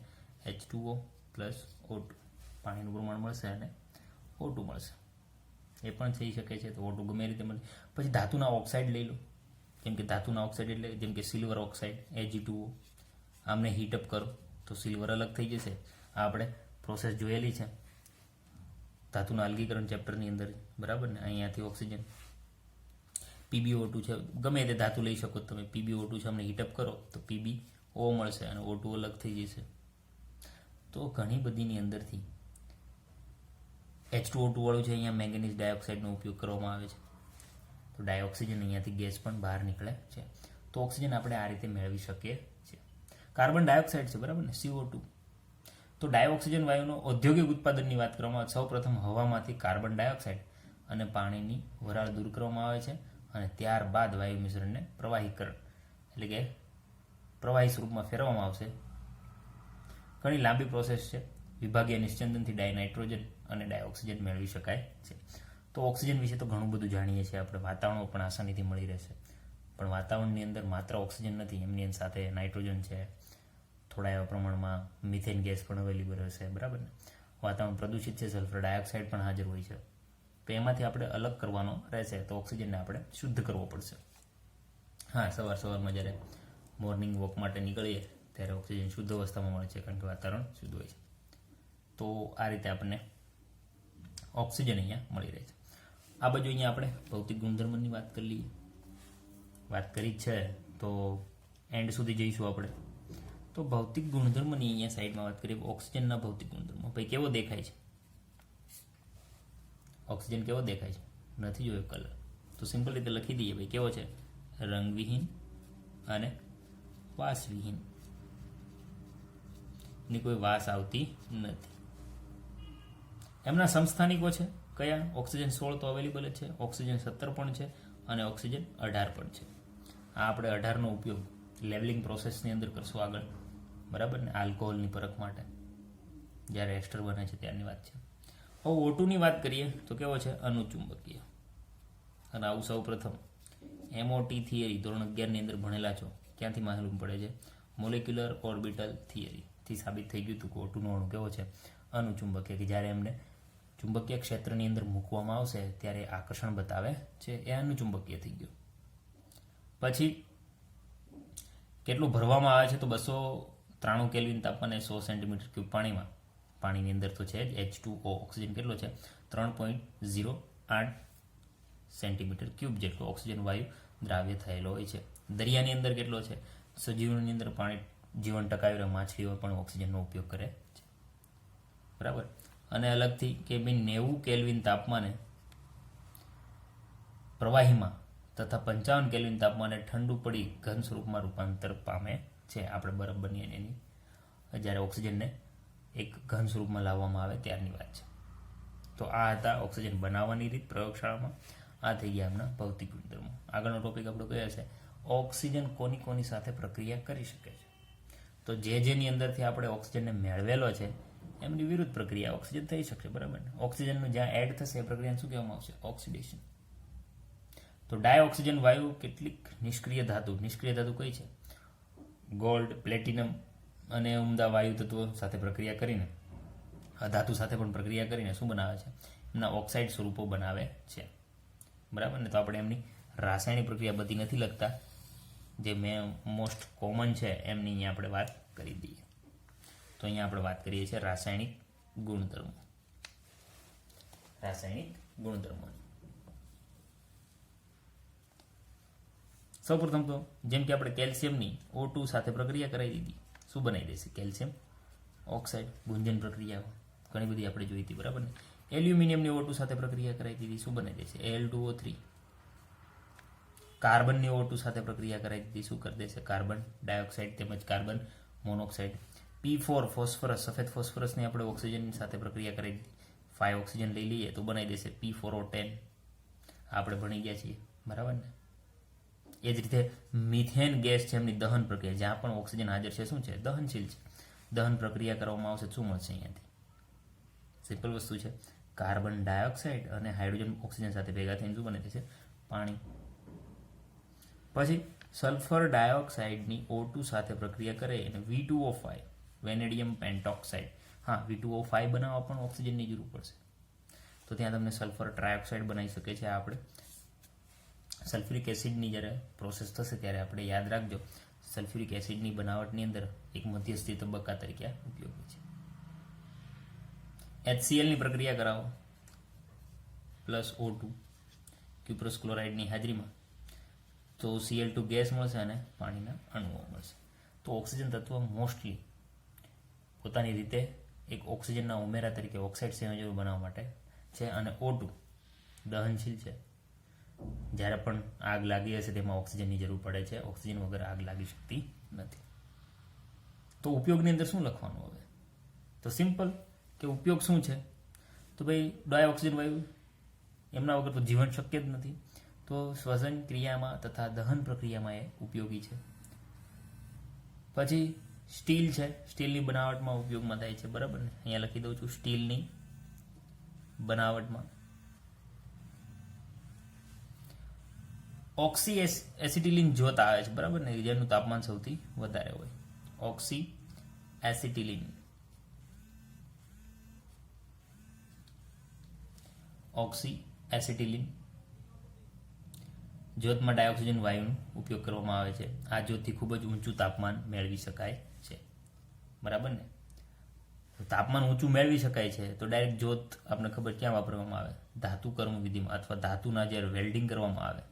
H2O પ્લસ O2, પાણીનું પ્રમાણ મળશે અને O2 મળશે. એ પણ થઈ શકે છે, તો O2 ગમે રીતે મળે. પછી ધાતુના ઓક્સાઇડ લઈ લો, જેમ કે ધાતુના ઓક્સાઇડ એટલે જેમ કે સિલ્વર ઓક્સાઇડ Ag2O, આમને હીટઅપ કરો તો સિલ્વર અલગ થઈ જશે. આ આપણે પ્રોસેસ જોયેલી છે ધાતુના અલગીકરણ ચેપ્ટરની અંદર, બરાબર ને. અહીંયાથી ઓક્સિજન PbO2 છે, ગમે તે ધાતુ લઈ શકો તમે. PbO2 છે, અમને હીટઅપ કરો તો PbO મળશે અને O2 અલગ થઈ જશે. તો ઘણી બધીની અંદરથી H2O2 વાળું છે, અહીંયા મેંગેનીઝ ડાયોક્સાઇડનો ઉપયોગ કરવામાં આવે છે તો ડાયોક્સિજન અહીંયાથી ગેસ પણ બહાર નીકળે છે. તો ઓક્સિજન આપણે આ રીતે મેળવી શકીએ છીએ. કાર્બન ડાયોક્સાઇડ છે, બરાબર ને, CO2. તો ડાયોક્સિજન વાયુનો ઔદ્યોગિક ઉત્પાદનની વાત કરવામાં આવે, સૌપ્રથમ હવામાંથી કાર્બન ડાયોક્સાઇડ અને પાણીની વરાળ દૂર કરવામાં આવે છે અને ત્યારબાદ વાયુ મિશ્રણને પ્રવાહીકરણ એટલે કે પ્રવાહી સ્વરૂપમાં ફેરવવામાં આવશે. ઘણી લાંબી પ્રોસેસ છે. વિભાગીય નિશ્ચંદનથી ડાયનાઇટ્રોજન અને ડાયોક્સિજન મેળવી શકાય છે. તો ઓક્સિજન વિશે તો ઘણું બધું જાણીએ છીએ આપણે. વાતાવરણ પણ આસાનીથી મળી રહેશે, પણ વાતાવરણની અંદર માત્ર ઓક્સિજન નથી, એમની સાથે નાઇટ્રોજન છે, થોડા એવા પ્રમાણમાં મિથેન ગેસ પણ અવેલેબલ હશે, બરાબર ને. વાતાવરણ પ્રદૂષિત છે, સલ્ફર ડાયોક્સાઇડ પણ હાજર હોય છે. તો એમાંથી આપણે અલગ કરવાનો રહેશે, તો ઓક્સિજનને આપણે શુદ્ધ કરવો પડશે. હા, સવારમાં જ્યારે મોર્નિંગ વોક માટે નીકળીએ ત્યારે ઓક્સિજન શુદ્ધ અવસ્થામાં મળે છે, કારણ કે વાતાવરણ શુદ્ધ હોય છે. તો આ રીતે આપણને ઓક્સિજન અહીંયા મળી રહે છે. આ બાજુ અહીંયા આપણે ભૌતિક ગુણધર્મની વાત કરી લઈએ. વાત કરી છે તો એન્ડ સુધી જઈશું આપણે. તો ભૌતિક ગુણધર્મની અહીંયા સાઈડમાં વાત કરીએ. ઓક્સિજનના ભૌતિક ગુણધર્મો ભાઈ કેવો દેખાય છે, ઓક્સિજન કેવો દેખાય છે, નથી જોયો કલર તો સિમ્પલ રીતે લખી દઈએ ભાઈ કેવો છે, રંગવિહીન અને વાસવિહીન. ની કોઈ વાસ આવતી નથી. એમના સમસ્થાનિકો છે કયા, ઓક્સિજન 16 તો અવેલેબલ જ છે, ઓક્સિજન 17 પણ છે અને ઓક્સિજન 18 પણ છે. આ આપણે 18નો ઉપયોગ લેવલિંગ પ્રોસેસની અંદર કરશું આગળ, બરાબર ને, આલ્કોહોલની પરખ માટે જ્યારે એસ્ટર બને છે ત્યારની વાત છે. હવે O2ની વાત કરીએ તો કેવો છે, અનુચુંબકીય. અને આવું સૌ પ્રથમ MOT થિયરી ધોરણ 11ની અંદર ભણેલા છો, ક્યાંથી માલુમ પડે છે, મોલેક્યુલર ઓર્બિટલ થિયરીથી સાબિત થઈ ગયું હતું કે O2નો અણુ કેવો છે, અનુચુંબકીય, કે જ્યારે એમને ચુંબકીય ક્ષેત્રની અંદર મૂકવામાં આવશે ત્યારે આકર્ષણ બતાવે છે, એ અનુચુંબકીય થઈ ગયું. પછી કેટલું ભરવામાં આવે છે તો 293 કેલ્વિન તાપમાને 100 સેન્ટીમીટર ક્યુબ પાણીની અંદર તો છે જ H2O. ઓક્સિજન કેટલો છે, 3.08 સેન્ટીમીટર ક્યુબ જેટલો ઓક્સિજન વાયુ દ્રાવ્ય થયેલો હોય છે. દરિયાની અંદર કેટલો છે, સજીવોની અંદર પાણી જીવન ટકાવી રહે, માછલીઓ પણ ઓક્સિજનનો ઉપયોગ કરે છે, બરાબર. અને અલગથી કે ભાઈ 90 કેલ્વિન તાપમાને પ્રવાહીમાં તથા 55 કેલ્વિન તાપમાને ઠંડુ પડી ઘન સ્વરૂપમાં રૂપાંતર પામે છે. આપણે બરફ બનીએ એની જ્યારે ઓક્સિજનને એક ઘન સ્વરૂપમાં લાવવામાં આવે ત્યારની વાત છે. તો આ હતા ઓક્સિજન બનાવવાની રીત પ્રયોગશાળામાં. આ થઈ ગયા એમના ભૌતિક ગુણધર્મો. આગળનો ટોપિક આપણો કયો છે, ઓક્સિજન કોની સાથે પ્રક્રિયા કરી શકે છે. તો જેની અંદરથી આપણે ઓક્સિજનને મેળવેલો છે એમની વિરુદ્ધ પ્રક્રિયા ઓક્સિજન થઈ શકશે, બરાબર ને. ઓક્સિજનનું જ્યાં એડ થશે એ પ્રક્રિયાને શું કહેવામાં આવશે, ઓક્સિડેશન. તો ડાયઓક્સિજન વાયુ કેટલીક નિષ્ક્રિય ધાતુ કઈ છે, ગોલ્ડ, પ્લેટિનમ અને ઉમદા વાયુ તત્વો સાથે પ્રક્રિયા કરીને, ધાતુ સાથે પણ પ્રક્રિયા કરીને શું બનાવે છે, એમના ઓક્સાઇડ સ્વરૂપો બનાવે છે, બરાબર ને. તો આપણે એમની રાસાયણિક પ્રક્રિયા બધી નથી લખતા, જે મોસ્ટ કોમન છે એમની અહીંયા આપણે વાત કરી દઈએ. તો અહીંયા આપણે વાત કરીએ છીએ રાસાયણિક ગુણધર્મો. સૌપ્રથમ તો જેમ કે આપણે કેલ્શિયમની O2 સાથે પ્રક્રિયા કરાવી દીધી, શું બનાવી દેશે? Calcium oxide. ગુંજન પ્રક્રિયાઓ ઘણી બધી આપણે જોઈ હતી, બરાબર ને? એલ્યુમિનિયમની O2 સાથે પ્રક્રિયા કરાવી દીધી, શું બનાવી દેશે? Al2O3. કાર્બનની O2 સાથે પ્રક્રિયા કરાવી દીધી, શું કરી દેશે? કાર્બન ડાયોક્સાઇડ તેમજ કાર્બન મોનોક્સાઇડ. P4 ફોસ્ફરસ, સફેદ ફોસ્ફરસની આપણે ઓક્સિજન સાથે પ્રક્રિયા કરી દીધી, 5 ઓક્સિજન લઈ લઈએ તો બનાવી દેશે P4O10. આપણે ભણી ગયા છીએ, બરાબર ને? એ જ રીતે મિથેન ગેસ છે એમની દહન પ્રક્રિયા, જ્યાં પણ ઓક્સિજન હાજર છે, શું છે? દહનશીલ છે. દહન પ્રક્રિયા કરવામાં આવશે, શું મળશે અહીંયાથી? સિમ્પલ વસ્તુ છે, કાર્બન ડાયોક્સાઇડ અને હાઇડ્રોજન ઓક્સિજન સાથે ભેગા થઈને શું બને છે? પાણી. પછી સલ્ફર ડાયોક્સાઇડની O2 સાથે પ્રક્રિયા કરે અને V2O5, વેનેડિયમ પેન્ટોક્સાઇડ. હા, V2O5 બનાવવા પણ ઓક્સિજનની જરૂર પડશે, તો ત્યાં તમને સલ્ફર ટ્રાયોક્સાઇડ બનાવી શકે છે. આપણે સલ્ફ્યુરિક એસિડની જ્યારે પ્રોસેસ થશે ત્યારે આપણે યાદ રાખજો, સલ્ફ્યુરિક એસિડની બનાવટની અંદર એક મધ્યસ્થી તબક્કા તરીકે ઉપયોગી છે. HClની પ્રક્રિયા કરાવો +O2 ક્યુપ્રસ ક્લોરાઇડની હાજરીમાં, તો Cl2 ગેસ મળશે અને પાણીના અણુઓ મળશે. તો ઓક્સિજન તત્વ મોસ્ટલી પોતાની રીતે એક ઓક્સિજનના ઉમેરા તરીકે ઓક્સાઇડ સંયોજનો બનાવવા માટે છે, અને O2 દહનશીલ છે. જ્યારે પણ આગ લાગી હશે તેમાં ઓક્સિજનની જરૂર પડે છે, ઓક્સિજન વગર આગ લાગી શકતી નથી. તો ઉપયોગની અંદર શું લખવાનું હવે? તો સિમ્પલ કે ઉપયોગ શું છે? તો ભાઈ ડાયોક્સિજન વાયુ, એમના વગર તો જીવન શક્ય જ નથી. તો શ્વસન ક્રિયામાં તથા દહન પ્રક્રિયામાં એ ઉપયોગી છે. પછી સ્ટીલ છે, સ્ટીલની બનાવટમાં ઉપયોગમાં થાય છે, બરાબર ને? અહીંયા લખી દઉં છું, સ્ટીલની બનાવટમાં. ઓક્સી એસિટિલિન જ્યોત આવે છે, બરાબર ને? જેનું તાપમાન સૌથી વધારે હોય. ઓક્સી એસિટિલિન જ્યોતમાં ડાયોક્સિજન વાયુનો ઉપયોગ કરવામાં આવે છે. આ જ્યોતથી ખૂબ જ ઊંચું તાપમાન મેળવી શકાય છે, બરાબર ને? તાપમાન ઊંચું મેળવી શકાય છે તો ડાયરેક્ટ જ્યોત આપણે ખબર ક્યાં વાપરવામાં આવે? ધાતુ કર્મ વિધિમાં, અથવા ધાતુના જ્યારે વેલ્ડિંગ કરવામાં આવે,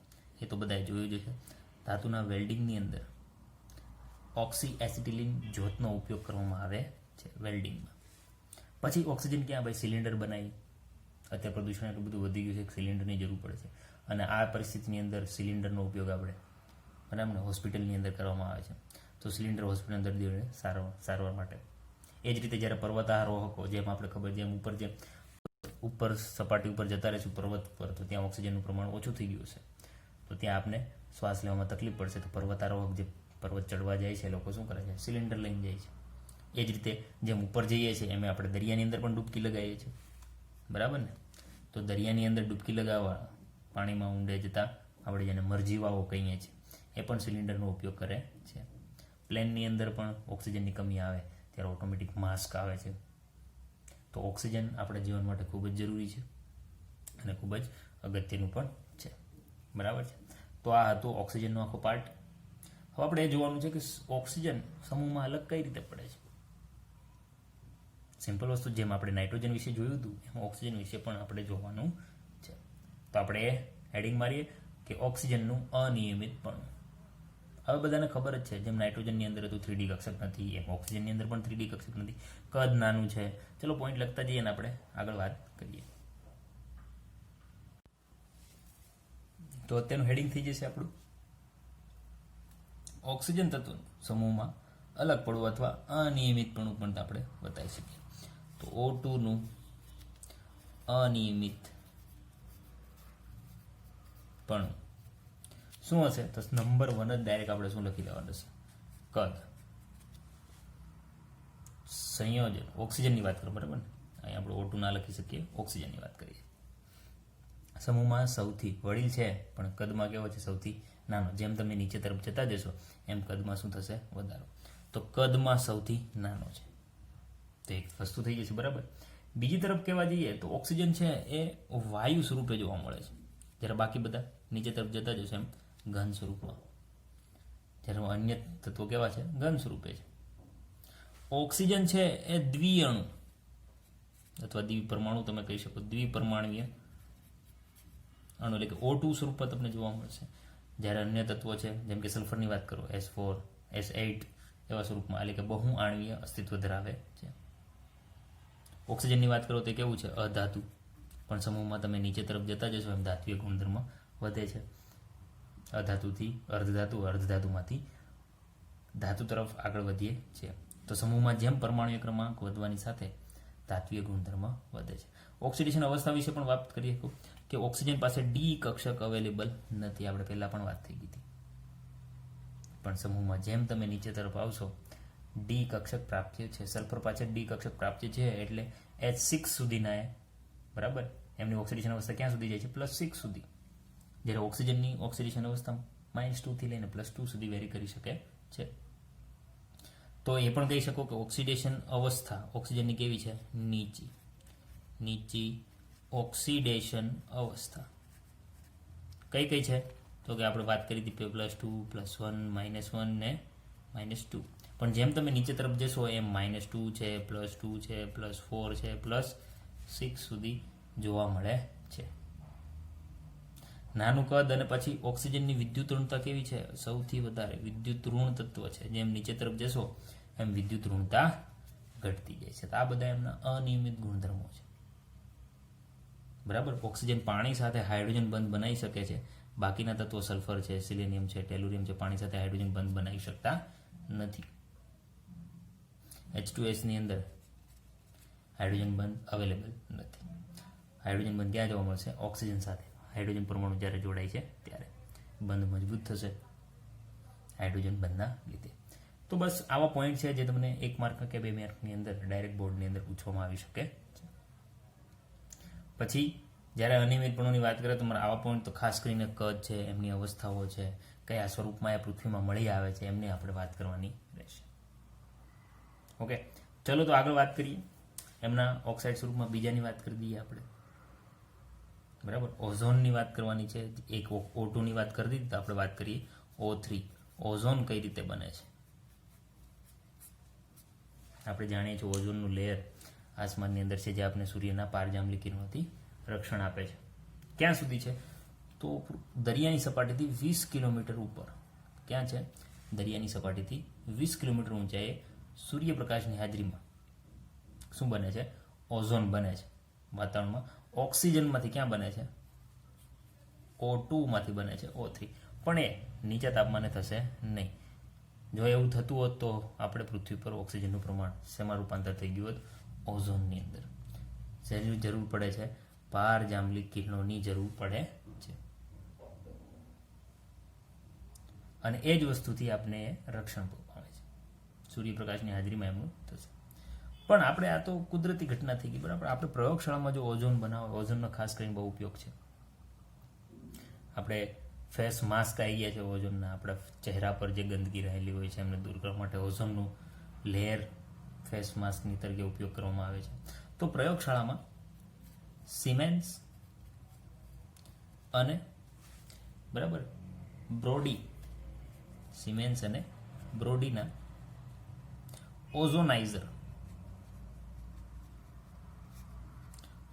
એ તો બધાએ જોયું જ છે. ધાતુના વેલ્ડિંગની અંદર ઓક્સી એસિટિલિન જ્યોતનો ઉપયોગ કરવામાં આવે છે વેલ્ડિંગમાં. પછી ઓક્સિજન ક્યાં? ભાઈ સિલિન્ડર બનાવી. અત્યારે પ્રદૂષણ એટલું બધું વધી ગયું છે કે સિલિન્ડરની જરૂર પડે છે, અને આ પરિસ્થિતિની અંદર સિલિન્ડરનો ઉપયોગ આપણે બરાબર હોસ્પિટલની અંદર કરવામાં આવે છે. તો સિલિન્ડર હોસ્પિટલના દર્દીઓને સારવાર માટે. એ જ રીતે જ્યારે પર્વતારોહકો, જેમ આપણે ખબર, જેમ ઉપર સપાટી ઉપર જતા રહીશું પર્વત પર, તો ત્યાં ઓક્સિજનનું પ્રમાણ ઓછું થઈ ગયું છે, તો ત્યાં આપણે શ્વાસ લેવામાં તકલીફ પડશે. તો પર્વતારોહક જે પર્વત ચડવા જાય છે, લોકો શું કરે છે? સિલિન્ડર લઈને જાય છે. એ જ રીતે જેમ ઉપર જઈએ છીએ એમ આપણે દરિયાની અંદર પણ ડૂબકી લગાવીએ છીએ, બરાબર ને? તો દરિયાની અંદર ડૂબકી લગાવવા, પાણીમાં ઊંડે જતા આપણે જેને મરજીવાઓ કહીએ છીએ, એ પણ સિલિન્ડરનો ઉપયોગ કરે છે. પ્લેનની અંદર પણ ઓક્સિજનની કમી આવે ત્યારે ઓટોમેટિક માસ્ક આવે છે. તો ઓક્સિજન આપણા જીવન માટે ખૂબ જ જરૂરી છે અને ખૂબ જ અગત્યનું પણ છે, બરાબર છે? તો આ હતું ઓક્સિજનનો આખો પાર્ટ. હવે આપણે એ જોવાનું છે કે ઓક્સિજન સમૂહમાં અલગ કઈ રીતે પડે છે. સિમ્પલ વસ્તુ, જેમ આપણે નાઇટ્રોજન વિશે જોયું હતું એમ ઓક્સિજન વિશે પણ આપણે જોવાનું છે. તો આપણે એ હેડિંગ મારીએ કે ઓક્સિજનનું અનિયમિતપણું. હવે બધાને ખબર જ છે, જેમ નાઇટ્રોજનની અંદર હતું 3D કક્ષક નથી, એમ ઓક્સિજનની અંદર પણ 3D કક્ષક નથી, કદ નાનું છે. ચલો પોઈન્ટ લખતા જઈએ ને આપણે આગળ વાત કરીએ. તો અત્યારનું હેડિંગ થઈ જશે આપણું ઓક્સિજન તત્વ સમૂહમાં અલગ પડવું અથવા અનિયમિતપણું પણ આપણે બતાવી શકીએ. તો O2 નું અનિયમિતપણું શું હશે? તો નંબર 1 જ ડાયરેક્ટ આપણે શું લખી લેવાનું છે? કદ. સંયોજન, ઓક્સિજનની વાત કરો, બરાબર ને? અહીં આપણે O2 ના લખી શકીએ, ઓક્સિજનની વાત કરીએ. સમૂહમાં સૌથી વડીલ છે પણ કદમાં કેવો છે? સૌથી નાનો. જેમ તમે નીચે તરફ જતા જશો એમ કદમાં શું થશે? વધારો. તો કદમાં સૌથી નાનો છે, તો એક વસ્તુ થઈ જશે, બરાબર? બીજી તરફ કહેવા જઈએ તો ઓક્સિજન છે એ વાયુ સ્વરૂપે જોવા મળે છે, જ્યારે બાકી બધા નીચે તરફ જતા જશે એમ ઘન સ્વરૂપમાં. જ્યારે અન્ય તત્વો કેવા છે? ઘન સ્વરૂપે છે. ઓક્સિજન છે એ દ્વિઅણુ અથવા દ્વિપરમાણુ તમે કહી શકો, દ્વિપરમાણુય અણુ એટલે કે O2 સ્વરૂપમાં તમને જોવા મળશે. જ્યારે અન્ય તત્વો છે જેમ કે સલ્ફરની વાત કરો, S4, S8 એવા સ્વરૂપમાં એટલે કે બહુ આણ્વીય અસ્તિત્વ ધરાવે છે. ઓક્સિજનની વાત કરો તો કેવું છે? અધાતુ, પણ સમૂહમાં તમે નીચે તરફ જતા જશો એમ ધાત્વિય ગુણધર્મ વધે છે. અધાતુથી અર્ધધાતુ, અર્ધધાતુમાંથી ધાતુ તરફ આગળ વધીએ છીએ. તો સમૂહમાં જેમ પરમાણુ ક્રમાંક વધવાની સાથે ધાત્વિય ગુણધર્મ વધે છે. ઓક્સિડેશન અવસ્થા વિશે પણ વાત કરીએ કે ઓક્સિજન પાસે ડી કક્ષક અવેલેબલ નથી. આપણે પહેલા પણ વાત થઈ ગઈ હતી. પણ સમૂહમાં જેમ તમે નીચે તરફ આવશો ડી કક્ષક પ્રાપ્ય છે. સલ્ફર પાછળ ડી કક્ષક પ્રાપ્ય છે એટલે H6 સુધીના એ બરાબર એમની ઓક્સિડેશન અવસ્થા ક્યાં સુધી જાય છે? +6 સુધી. જ્યારે ઓક્સિજનની ઓક્સિડેશન અવસ્થા -2 થી લઈને +2 સુધી વેરી કરી શકે છે. તો એ પણ કહી શકો કે ઓક્સિડેશન અવસ્થા ઓક્સિજનની કેવી છે? નીચી ઓક્સિડેશન અવસ્થા કઈ કઈ છે? તો કે આપણે વાત કરી હતી +2, +1, -1 ને -2. પણ જેમ તમે નીચે તરફ જશો એમ -2 છે, +2 છે, +4 છે, +6 સુધી જોવા મળે છે. નાનું કદ અને પછી ઓક્સિજનની વિદ્યુત ઋણતા કેવી છે? સૌથી વધારે વિદ્યુત ઋણ તત્વ છે. જેમ નીચે તરફ જશો એમ વિદ્યુત ઋણતા ઘટતી જાય છે. તો આ બધા એમના અનિયમિત ગુણધર્મો છે. બરાબર. ઓક્સિજન પાણી સાથે હાઇડ્રોજન બંધ બનાવી શકે છે. બાકીના તત્વો સલ્ફર છે, સિલેનિયમ છે, ટેલુરિયમ છે, પાણી સાથે હાઇડ્રોજન બંધ બનાવી શકતા નથી. H2S ની અંદર હાઇડ્રોજન બંધ અવેલેબલ નથી. હાઇડ્રોજન બંધ ક્યાં જોવા મળશે? ઓક્સિજન સાથે. હાઇડ્રોજન પરમાણુ જ્યારે જોડાય છે ત્યારે બંધ મજબૂત થશે હાઇડ્રોજન બંધના લીધે. તો બસ આવા પોઈન્ટ છે જે તમને 1 માર્ક કે 2 માર્કની અંદર ડાયરેક્ટ બોર્ડની અંદર પૂછવામાં આવી શકે છે. પછી જ્યારે અનિયમિતપણુની વાત કરીએ તો તમારે આવા પોઈન્ટ તો ખાસ કરીને કદ છે, એમની અવસ્થાઓ છે, કયા સ્વરૂપમાં એ પૃથ્વીમાં મળી આવે છે એમની આપણે વાત કરવાની રહેશે. ઓકે, ચલો તો આગળ વાત કરીએ. એમના ઓક્સાઇડ સ્વરૂપમાં બીજાની વાત કરી દઈએ આપણે. બરાબર. ઓઝોનની વાત કરવાની છે. એક O2 ની વાત કરી દીધી તો આપણે વાત કરીએ O3. ઓઝોન કઈ રીતે બને છે? આપણે જાણીએ છીએ ઓઝોનનું લેયર આસમાનની અંદર છે જે આપણે સૂર્યના પારજાંબલી કિરણોથી રક્ષણ આપે છે. ક્યાં સુધી છે? તો દરિયાની સપાટીથી 20 કિલોમીટર ઉપર. ક્યાં છે? દરિયાની સપાટીથી 20 કિલોમીટર ઊંચાઈએ સૂર્યપ્રકાશની હાજરીમાં શું બને છે? ઓઝોન બને છે. વાતાવરણમાં ઓક્સિજનમાંથી ક્યાં બને છે? O2 માંથી બને છે O3. પણ એ નીચા તાપમાને થશે નહીં. જો એવું થતું હોત તો આપણે પૃથ્વી પર ઓક્સિજનનું પ્રમાણ શેમાં રૂપાંતર થઈ ગયું હોત? ઓઝોનની અંદર. શેની જરૂર પડે છે? પારજાંબલી કિરણોની જરૂર પડે છે. અને એ જ વસ્તુથી આપણે રક્ષણ પૂરું પામે છે. સૂર્યપ્રકાશની હાજરીમાં એમનું થશે. પણ આપણે આ તો કુદરતી ઘટના થઈ ગઈ. બરાબર. આપણે પ્રયોગશાળામાં જો ઓઝોન બનાવે, ઓઝોનનો ખાસ કરીને બહુ ઉપયોગ છે. આપણે ફેસ માસ્ક આવી ગયા છે ઓઝોનના. આપણા ચહેરા પર જે ગંદકી રહેલી હોય છે એમને દૂર કરવા માટે ઓઝોનનું લેયર ફેસ માસ્કની તરીકે ઉપયોગ કરવામાં આવે છે. તો પ્રયોગશાળામાં સિમેન્સ અને બરાબર સિમેન્સ અને બ્રોડીના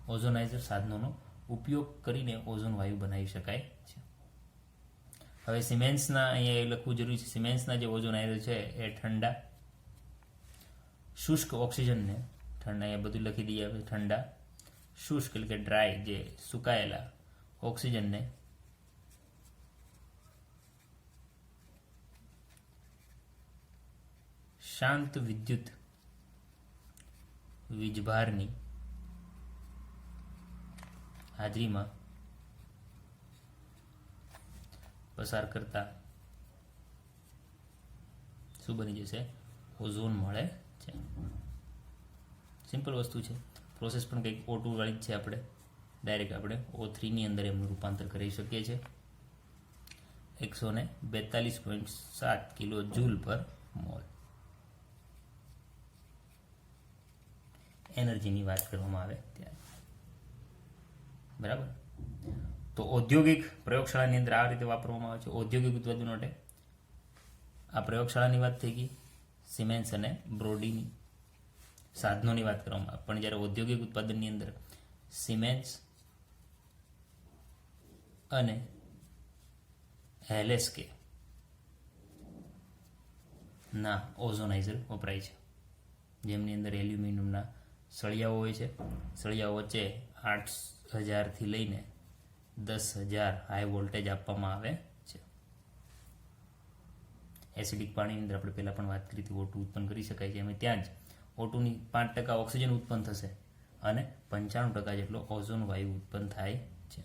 ઓઝોનાઇઝર સાધનોનો ઉપયોગ કરીને ઓઝોન વાયુ બનાવી શકાય છે. હવે સિમેન્સના અહીંયા એ લખવું જરૂરી છે. સિમેન્સના જે ઓઝોનાઇઝર છે એ ઠંડા શુષ્ક ઓક્સિજનને અહીંયા બધું લખી દઈએ આપણે. ઠંડા શુષ્ક એટલે કે ડ્રાય જે સુકાયેલા ઓક્સિજનને શાંત વિદ્યુત વીજભારની હાજરીમાં પસાર કરતા શું બની જશે? ઓઝોન મળે છે. સિમ્પલ વસ્તુ છે. પ્રોસેસ પણ કંઈક O2 વાળી જ છે. આપણે ડાયરેક્ટ આપણે O3 ની અંદર એમનું રૂપાંતર કરી શકીએ છીએ. 142.7 કિલો જૂલ પર મોલ એનર્જીની વાત કરવામાં આવે ત્યારે. બરાબર. તો ઔદ્યોગિક પ્રયોગશાળાની અંદર આ રીતે વાપરવામાં આવે છે. ઔદ્યોગિક ઉત્પાદનો માટે આ પ્રયોગશાળાની વાત થઈ ગઈ, સિમેન્સ અને બ્રોડીની સાધનોની વાત કરવામાં આવે. પણ જ્યારે ઔદ્યોગિક ઉત્પાદનની અંદર સિમેન્સ અને હેલેસ્કે ના ઓઝોનાઇઝર વપરાય છે, જેમની અંદર એલ્યુમિનિયમના સળિયાઓ હોય છે. સળિયાઓ વચ્ચે 8000થી લઈને 10000 હાઈ વોલ્ટેજ આપવામાં આવે છે. એસિડિક પાણીની અંદર આપણે પહેલાં પણ વાત કરી હતી, O2 ઉત્પન્ન કરી શકાય છે. એમ ત્યાં જ O2ની 5% ઓક્સિજન ઉત્પન્ન થશે અને 95% જેટલો ઓઝોન વાયુ ઉત્પન્ન થાય છે.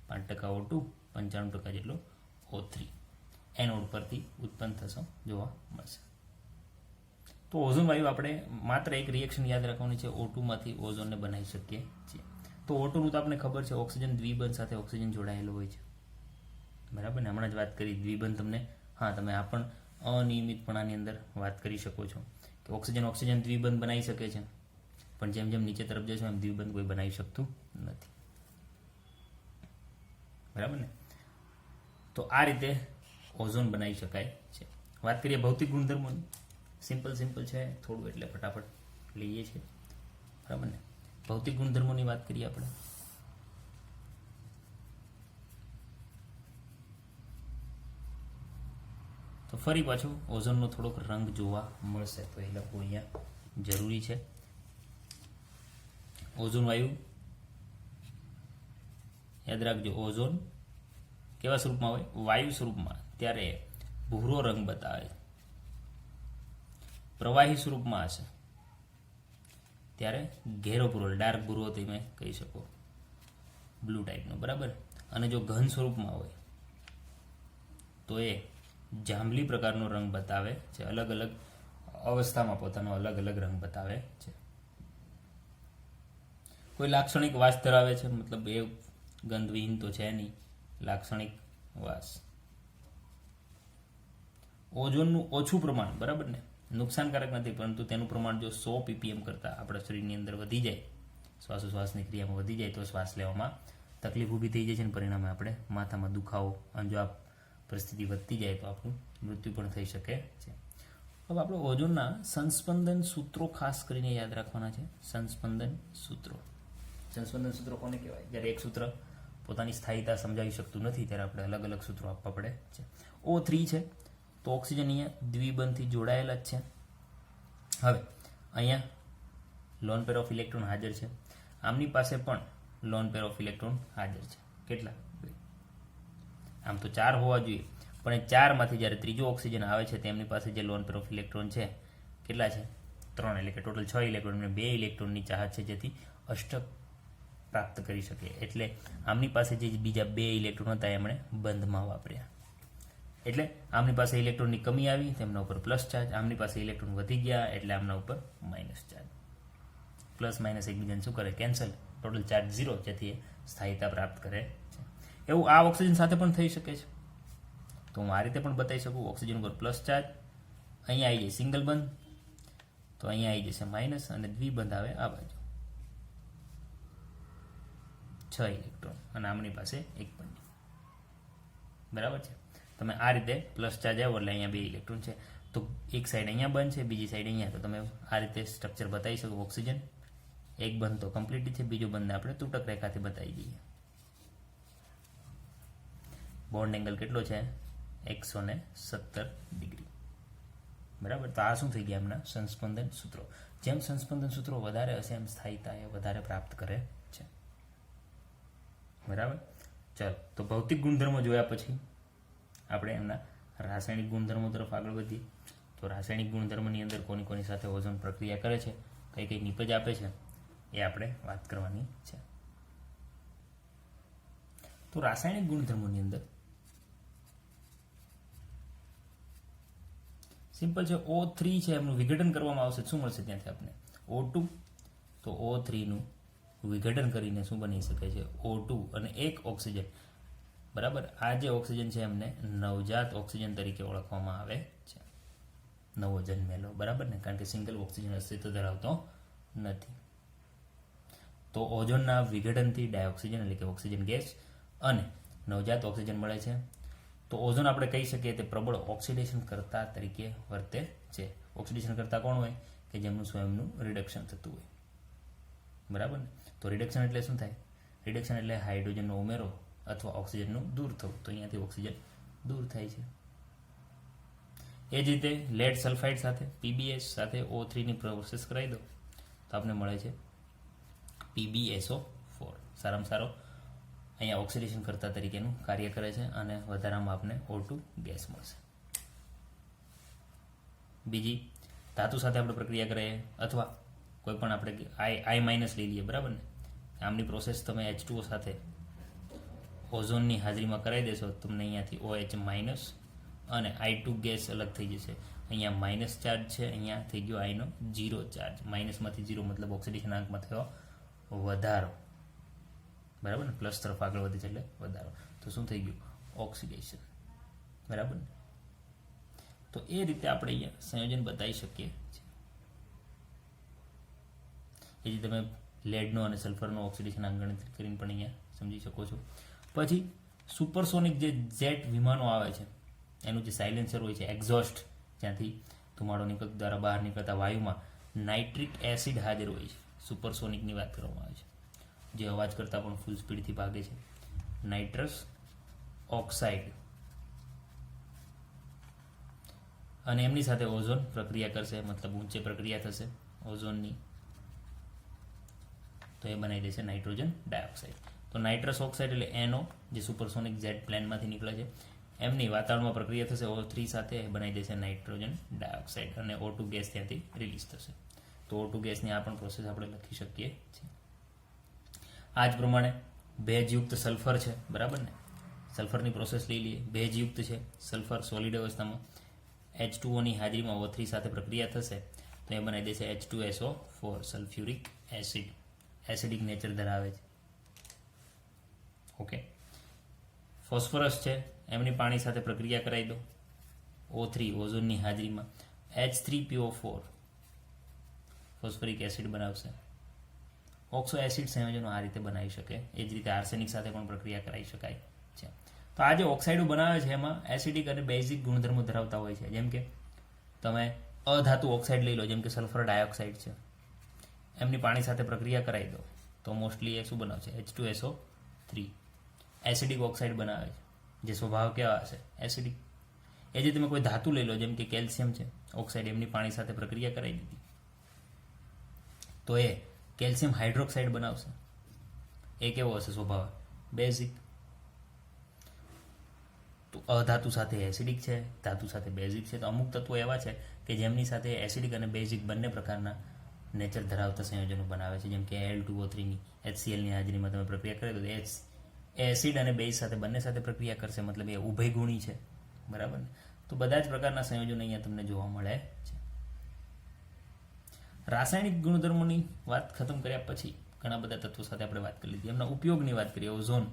5% O2, 95% જેટલો O3 એનોડ પરથી ઉત્પન્ન થશે જોવા મળશે. તો ઓઝોન વાયુ આપણે માત્ર એક રિએક્શન યાદ રાખવાની છે, O2માંથી ઓઝોનને બનાવી શકીએ છીએ. તો O2નું તો આપણે ખબર છે, ઓક્સિજન દ્વિબંધ સાથે ઓક્સિજન જોડાયેલો હોય છે, બરાબર ને. હમણાં જ વાત કરી દ્વિબંધ તમને, હા તમે આ પણ અનિયમિતપણાની અંદર વાત કરી શકો છો કે ઓક્સિજન દ્વિબંધ બનાવી શકે છે, પણ જેમ જેમ નીચે તરફ જશો એમ દ્વિબંધ કોઈ બનાવી શકતું નથી, બરાબર ને. તો આ રીતે ઓઝોન બનાવી શકાય છે. વાત કરીએ ભૌતિક ગુણધર્મોની, સિમ્પલ છે થોડું, એટલે ફટાફટ લઈએ છીએ, બરાબર ને. ભૌતિક ગુણધર્મોની વાત કરીએ આપણે, તો ફરી પાછું ઓઝોનનો થોડોક રંગ જોવા મળશે, તો એ લખવું અહીંયા જરૂરી છે. ઓઝોન વાયુ યાદ રાખજો, ઓઝોન કેવા સ્વરૂપમાં હોય? વાયુ સ્વરૂપમાં ત્યારે ભૂરો રંગ બતાવે, પ્રવાહી સ્વરૂપમાં હશે ત્યારે ઘેરો ભૂરો, ડાર્ક ભૂરો તમે કહી શકો, બ્લુ ટાઈપનો, બરાબર. અને જો ઘન સ્વરૂપમાં હોય તો એ જાંબલી પ્રકારનો રંગ બતાવે છે. અલગ અલગ અવસ્થામાં પોતાનો અલગ અલગ રંગ બતાવે છે. કોઈ લાક્ષણિક વાસ ધરાવે છે, મતલબ એ ગંધવિહીન તો છે નહીં, લાક્ષણિક વાસ. ઓઝોનનું ઓછું પ્રમાણ, બરાબર ને, નુકસાનકારક નથી, પરંતુ તેનું પ્રમાણ જો 100 ppm કરતાં આપણા શરીરની અંદર વધી જાય, શ્વાસોશ્વાસની ક્રિયામાં વધી જાય, તો શ્વાસ લેવામાં તકલીફ ઊભી થઈ જાય છે, અને પરિણામે આપણે માથામાં દુખાવો, અને જો આ પરિસ્થિતિ વધતી જાય તો આપણું મૃત્યુ પણ થઈ શકે છે. હવે આપણે ઓઝોનના સંસ્પંદન સૂત્રો ખાસ કરીને યાદ રાખવાના છે. સંસ્પંદન સૂત્રો કોને કહેવાય? જ્યારે એક સૂત્ર પોતાની સ્થાયીતા સમજાવી શકતું નથી ત્યારે આપણે અલગ અલગ સૂત્રો આપવા પડે છે. O3 છે તો ઓક્સિજન અહીંયા દ્વિબંધથી જોડાયેલા જ છે. હવે અહીંયા લોન પેર ઓફ ઇલેક્ટ્રોન હાજર છે, આમની પાસે પણ લોન પેર ઓફ ઇલેક્ટ્રોન હાજર છે. કેટલા? આમ તો 4 હોવા જોઈએ, પણ એ 4માંથી જ્યારે ત્રીજો ઓક્સિજન આવે છે તેમની પાસે જે લોન પેર ઓફ ઇલેક્ટ્રોન છે કેટલા છે? 3, એટલે કે ટોટલ 6 ઇલેક્ટ્રોન, 2 ઇલેક્ટ્રોનની ચાહત છે જેથી અષ્ટક પ્રાપ્ત કરી શકે. એટલે આમની પાસે જે બીજા 2 ઇલેક્ટ્રોન હતા એમણે બંધમાં વાપર્યા, એટલે આમની પાસે ઇલેક્ટ્રોનની કમી આવી, તેમના ઉપર પ્લસ ચાર્જ. આમની પાસે ઇલેક્ટ્રોન વધી ગયા એટલે આમના ઉપર માઇનસ ચાર્જ. પ્લસ માઇનસ એકબીજાને શું કરે? કેન્સલ. ટોટલ ચાર્જ 0, જેથી એ સ્થાયીતા પ્રાપ્ત કરે છે. એવું આ ઓક્સિજન સાથે પણ થઈ શકે છે. તો હું આ રીતે પણ બતાવી શકું, ઓક્સિજન ઉપર પ્લસ ચાર્જ, અહીંયા આવી જાય સિંગલ બંધ, તો અહીંયા આવી જશે માઇનસ, અને દ્વિબંધ આવે આ બાજુ, 6 ઇલેક્ટ્રોન, અને આમની પાસે એક પણ નહીં, બરાબર છે. તમે આ રીતે પ્લસ ચાર્જ આવ્યો એટલે અહીંયા 2 ઇલેક્ટ્રોન છે, તો એક સાઈડ અહીંયા બંધ છે, બીજી સાઈડ અહીંયા, તો તમે આ રીતે સ્ટ્રક્ચર બતાવી શકો. ઓક્સિજન એક બંધ તો કમ્પ્લીટ છે, બીજો બંધ આપણે તૂટક રેખાથી બતાવી દઈએ. બોન્ડ એંગલ કેટલો છે? 117 ડિગ્રી, બરાબર. તો આ શું થઈ ગયા? એમના સંસ્પંદન સૂત્રો. જેમ સંસ્પંદન સૂત્રો વધારે હશે એમ સ્થાયીતા એ વધારે પ્રાપ્ત કરે છે, બરાબર. ચાલો, તો ભૌતિક ગુણધર્મો જોયા પછી આપણે એમના રાસાયણિક ગુણધર્મો તરફ આગળ વધીએ. તો રાસાયણિક ગુણધર્મની અંદર કોની કોની સાથે ઓઝોન પ્રક્રિયા કરે છે, કઈ કઈ નિપજ આપે છે, એ આપણે વાત કરવાની છે. તો રાસાયણિક ગુણધર્મોની અંદર સિમ્પલ છે, O3 છે, એમનું વિઘટન કરવામાં આવશે, શું મળશે ત્યાંથી આપણે? O2. તો O3 નું વિઘટન કરીને શું બની શકે છે? O2 અને એક ઓક્સિજન, બરાબર. આ જે ઓક્સિજન છે એમને નવજાત ઓક્સિજન તરીકે ઓળખવામાં આવે છે, નવો જન્મેલો, બરાબર ને, કારણ કે સિંગલ ઓક્સિજન અસ્તિત્વ ધરાવતો નથી. તો ઓઝોનના વિઘટનથી ડાયોક્સિજન એટલે કે ઓક્સિજન ગેસ અને નવજાત ઓક્સિજન મળે છે. તો તો ઓઝોન આપણે કહી શકીએ તે પ્રબળ ઓક્સિડેશન કરતા તરીકે વર્તે છે. ઓક્સિડેશન કરતા કોણ હોય કે જેમનું સ્વયંનું રિડક્શન થતું હોય, બરાબર ને. તો રિડક્શન એટલે શું થાય? રિડક્શન એટલે હાઇડ્રોજનનો ઉમેરો અથવા ઓક્સિજનનું દૂર થવું. તો અહીંયાથી ઓક્સિજન દૂર થાય છે. એ જ રીતે લેડ સલ્ફાઇડ સાથે PbS સાથે O3 ની પ્રોસેસ કરાવી દો તો આપણે મળે છે PbSO4. સારામાં સારો અહીંયા ઓક્સિડેશન કરતા તરીકેનું કાર્ય કરે છે અને વધારામાં આપણે O2 ગેસ મળશે. બીજી ધાતુ સાથે આપણે પ્રક્રિયા કરીએ અથવા કોઈ પણ આપણે I- લઈ લઈએ, બરાબર ને. આમની પ્રોસેસ તમે H2O સાથે ઓઝોનની હાજરીમાં કરાવી દેશો તમને અહીંયાથી OH- અને I2 ગેસ અલગ થઈ જશે. અહીંયા માઇનસ ચાર્જ છે, અહીંયા થઈ ગયો આઈનો 0 ચાર્જ. માઇનસમાંથી 0 મતલબ ઓક્સિડેશન આંકમાં થયો વધારો, બરાબર ને. પ્લસ તરફ આગળ વધે છે એટલે વધારો. તો શું થઈ ગયું? ઓક્સિડેશન, બરાબર ને. તો એ રીતે આપણે અહીંયા સંયોજન બતાવી શકીએ છીએ. એ રીતે તમે લેડનો અને સલ્ફરનો ઓક્સિડેશન આંક ગણતરી કરીને પણ અહીંયા સમજી શકો છો. પછી સુપરસોનિક જે જેટ વિમાનો આવે છે એનું જે સાયલેન્સર હોય છે, એક્ઝોસ્ટ, જ્યાંથી ધુમાડો દ્વારા બહાર નીકળતા વાયુમાં નાઇટ્રિક એસિડ હાજર હોય છે. સુપરસોનિકની વાત કરવામાં આવે છે, જે અવાજ કરતાં પણ ફૂલ સ્પીડથી ભાગે છે. નાઇટ્રસ ઓક્સાઇડ અને એમની સાથે ઓઝોન પ્રક્રિયા કરશે, મતલબ ઊંચે પ્રક્રિયા થશે ઓઝોનની, તો એ બનાવી દેશે નાઇટ્રોજન ડાયોક્સાઇડ. તો નાઇટ્રસ ઓક્સાઇડ એટલે NO, જે સુપરસોનિક જેટ પ્લેનમાંથી નીકળે છે, એમની વાતાવરણમાં પ્રક્રિયા થશે O3 સાથે, બનાવી દેશે નાઇટ્રોજન ડાયોક્સાઇડ અને O2 ગેસ ત્યાંથી રિલીઝ થશે. તો O2 ગેસની આ પણ પ્રોસેસ આપણે લખી શકીએ છીએ. આ જ પ્રમાણે ભેજયુક્ત સલ્ફર છે, બરાબર ને. સલ્ફરની પ્રોસેસ લઈ લઈએ. ભેજયુક્ત છે સલ્ફર સોલિડ અવસ્થામાં H2O ની હાજરીમાં O3 સાથે પ્રક્રિયા થશે તો એ બનાવી દેશે H2SO4, sulphuric acid. Acidic nature ધરાવે છે. ઓકે. ફોસ્ફરસ છે, એમની પાણી સાથે પ્રક્રિયા કરાવી દો O3 ઓઝોનની હાજરીમાં H3PO4 ફોસ્ફરિક એસિડ બનાવશે. ઓક્સો એસિડ સંયોજનો આ રીતે બનાવી શકે. એ જ રીતે આર્સેનિક સાથે પણ પ્રક્રિયા કરાવી શકાય છે. તો આ જે ઓક્સાઇડો બનાવે છે એમાં એસિડિક અને બેઝિક ગુણધર્મો ધરાવતા હોય છે. જેમ કે તમે અધાતુ ઓક્સાઇડ લઈ લો, જેમ કે સલ્ફર ડાયોક્સાઇડ છે, એમની પાણી સાથે પ્રક્રિયા કરાવી દો તો મોસ્ટલી એ શું બનાવશે? H2SO3. એસિડિક ઓક્સાઇડ બનાવે છે, જે સ્વભાવ કેવા હશે? એસિડિક. એ જે તમે કોઈ ધાતુ લઈ લો, જેમ કે કેલ્શિયમ છે ઓક્સાઇડ, એમની પાણી સાથે પ્રક્રિયા કરાવી દીધી તો એ કેલ્શિયમ હાઇડ્રોક્સાઇડ બનાવશે. એ કેવો હશે સ્વભાવ? બેઝિક. તો અધાતુ સાથે એસિડિક છે, ધાતુ સાથે બેઝિક છે. તો અમુક તત્વો એવા છે કે જેમની સાથે એસિડિક અને બેઝિક બંને પ્રકારના નેચર ધરાવતા સંયોજનો બનાવે છે. જેમ કે Al2O3 ની HCl ની હાજરીમાં તમે પ્રક્રિયા કરે તો એસિડ અને બેઝ સાથે બંને સાથે પ્રક્રિયા કરશે, મતલબ એ ઉભયગુણી છે, બરાબર ને. તો બધા જ પ્રકારના સંયોજનો અહીંયા તમને જોવા મળે છે. રાસાયણિક ગુણધર્મોની વાત ખતમ કર્યા પછી ઘણા બધા તત્વો સાથે આપણે વાત કરી લીધી. એમના ઉપયોગની વાત કરીએ. ઓઝોન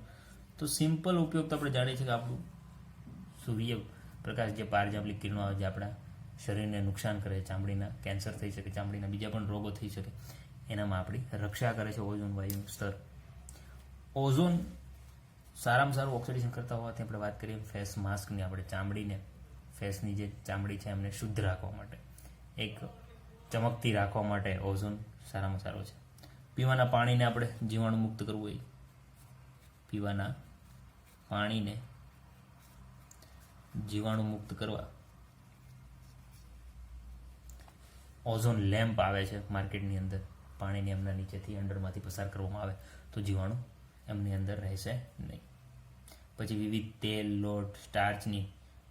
તો સિમ્પલ ઉપયોગ તો આપણે જાણીએ છીએ કે આપણું સૂર્યપ્રકાશ જે પારજાંબલિક કિરણો આવે જે આપણા શરીરને નુકસાન કરે, ચામડીના કેન્સર થઈ શકે, ચામડીના બીજા પણ રોગો થઈ શકે, એનામાં આપણી રક્ષા કરે છે ઓઝોન વાયુનું સ્તર. ઓઝોન સારામાં સારું ઓક્સિડેશન કરતા હોવાથી આપણે વાત કરીએ ફેસ માસ્કની, આપણે ચામડીને, ફેસની જે ચામડી છે એમને શુદ્ધ રાખવા માટે, એક ચમકતી રાખવા માટે ઓઝોન સારામાં સારો છે. પીવાના પાણીને આપણે જીવાણુ મુક્ત કરવું હોય, પીવાના પાણીને જીવાણુ મુક્ત કરવા ઓઝોન લેમ્પ આવે છે માર્કેટની અંદર. પાણીને એમના નીચેથી અંડરમાંથી પસાર કરવામાં આવે તો જીવાણુ એમની અંદર રહેશે નહીં. પછી વિવિધ તેલ, લોટ, સ્ટાર્ચની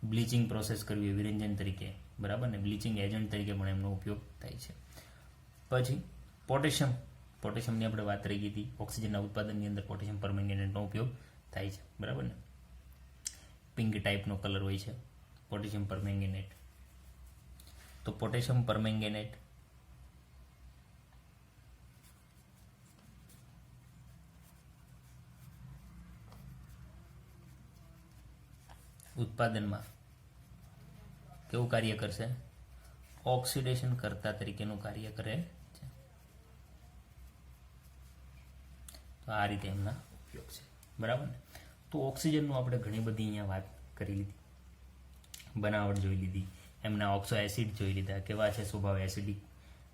બ્લીચિંગ પ્રોસેસ કરવી વિરંજન તરીકે, બરાબર ને. બ્લીચિંગ એજન્ટ તરીકે પણ એમનો ઉપયોગ થાય છે. પછી પોટેશિયમની આપણે વાત રહી ગઈ હતી. ઓક્સિજનના ઉત્પાદનની અંદર પોટેશિયમ પરમેંગેનેટનો ઉપયોગ થાય છે, બરાબર ને. પિંક ટાઈપનો કલર હોય છે પોટેશિયમ પરમેંગેનેટ. તો પોટેશિયમ પરમેંગેનેટ ઉત્પાદનમાં કેવું કાર્ય કરશે? ઓક્સિડેશન કરતા તરીકેનું કાર્ય કરે છે. તો આ રીતે એમના ઉપયોગ છે, બરાબર ને. તો ઓક્સિજનનું આપણે ઘણી બધી અહીંયા વાત કરી લીધી, બનાવટ જોઈ લીધી, એમના ઓક્સો એસિડ જોઈ લીધા, કેવા છે સ્વભાવ, એસિડિક,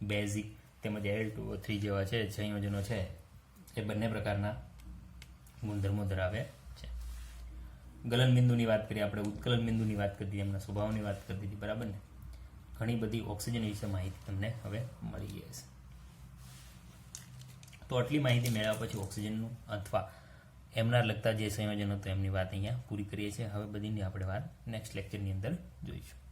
બેઝિક તેમજ Al2O3 જેવા છે સંયોજનો છે એ બંને પ્રકારના ગુણધર્મો ધરાવે છે. ગલનબિંદુની વાત કરીએ આપણે, ઉત્કલન બિંદુની વાત કરી દીધી, એમના સ્વભાવની વાત કરી દીધી, બરાબર ને. ઘણી બધી ઓક્સિજન વિશે માહિતી તમને હવે મળી ગઈ હશે. તો આટલી માહિતી મેળવ્યા પછી ઓક્સિજનનું અથવા એમના લગતા જે સંયોજનો હતો એમની વાત અહીંયા પૂરી કરીએ છીએ. હવે બધીની આપણે વાત નેક્સ્ટ લેક્ચરની અંદર જોઈશું.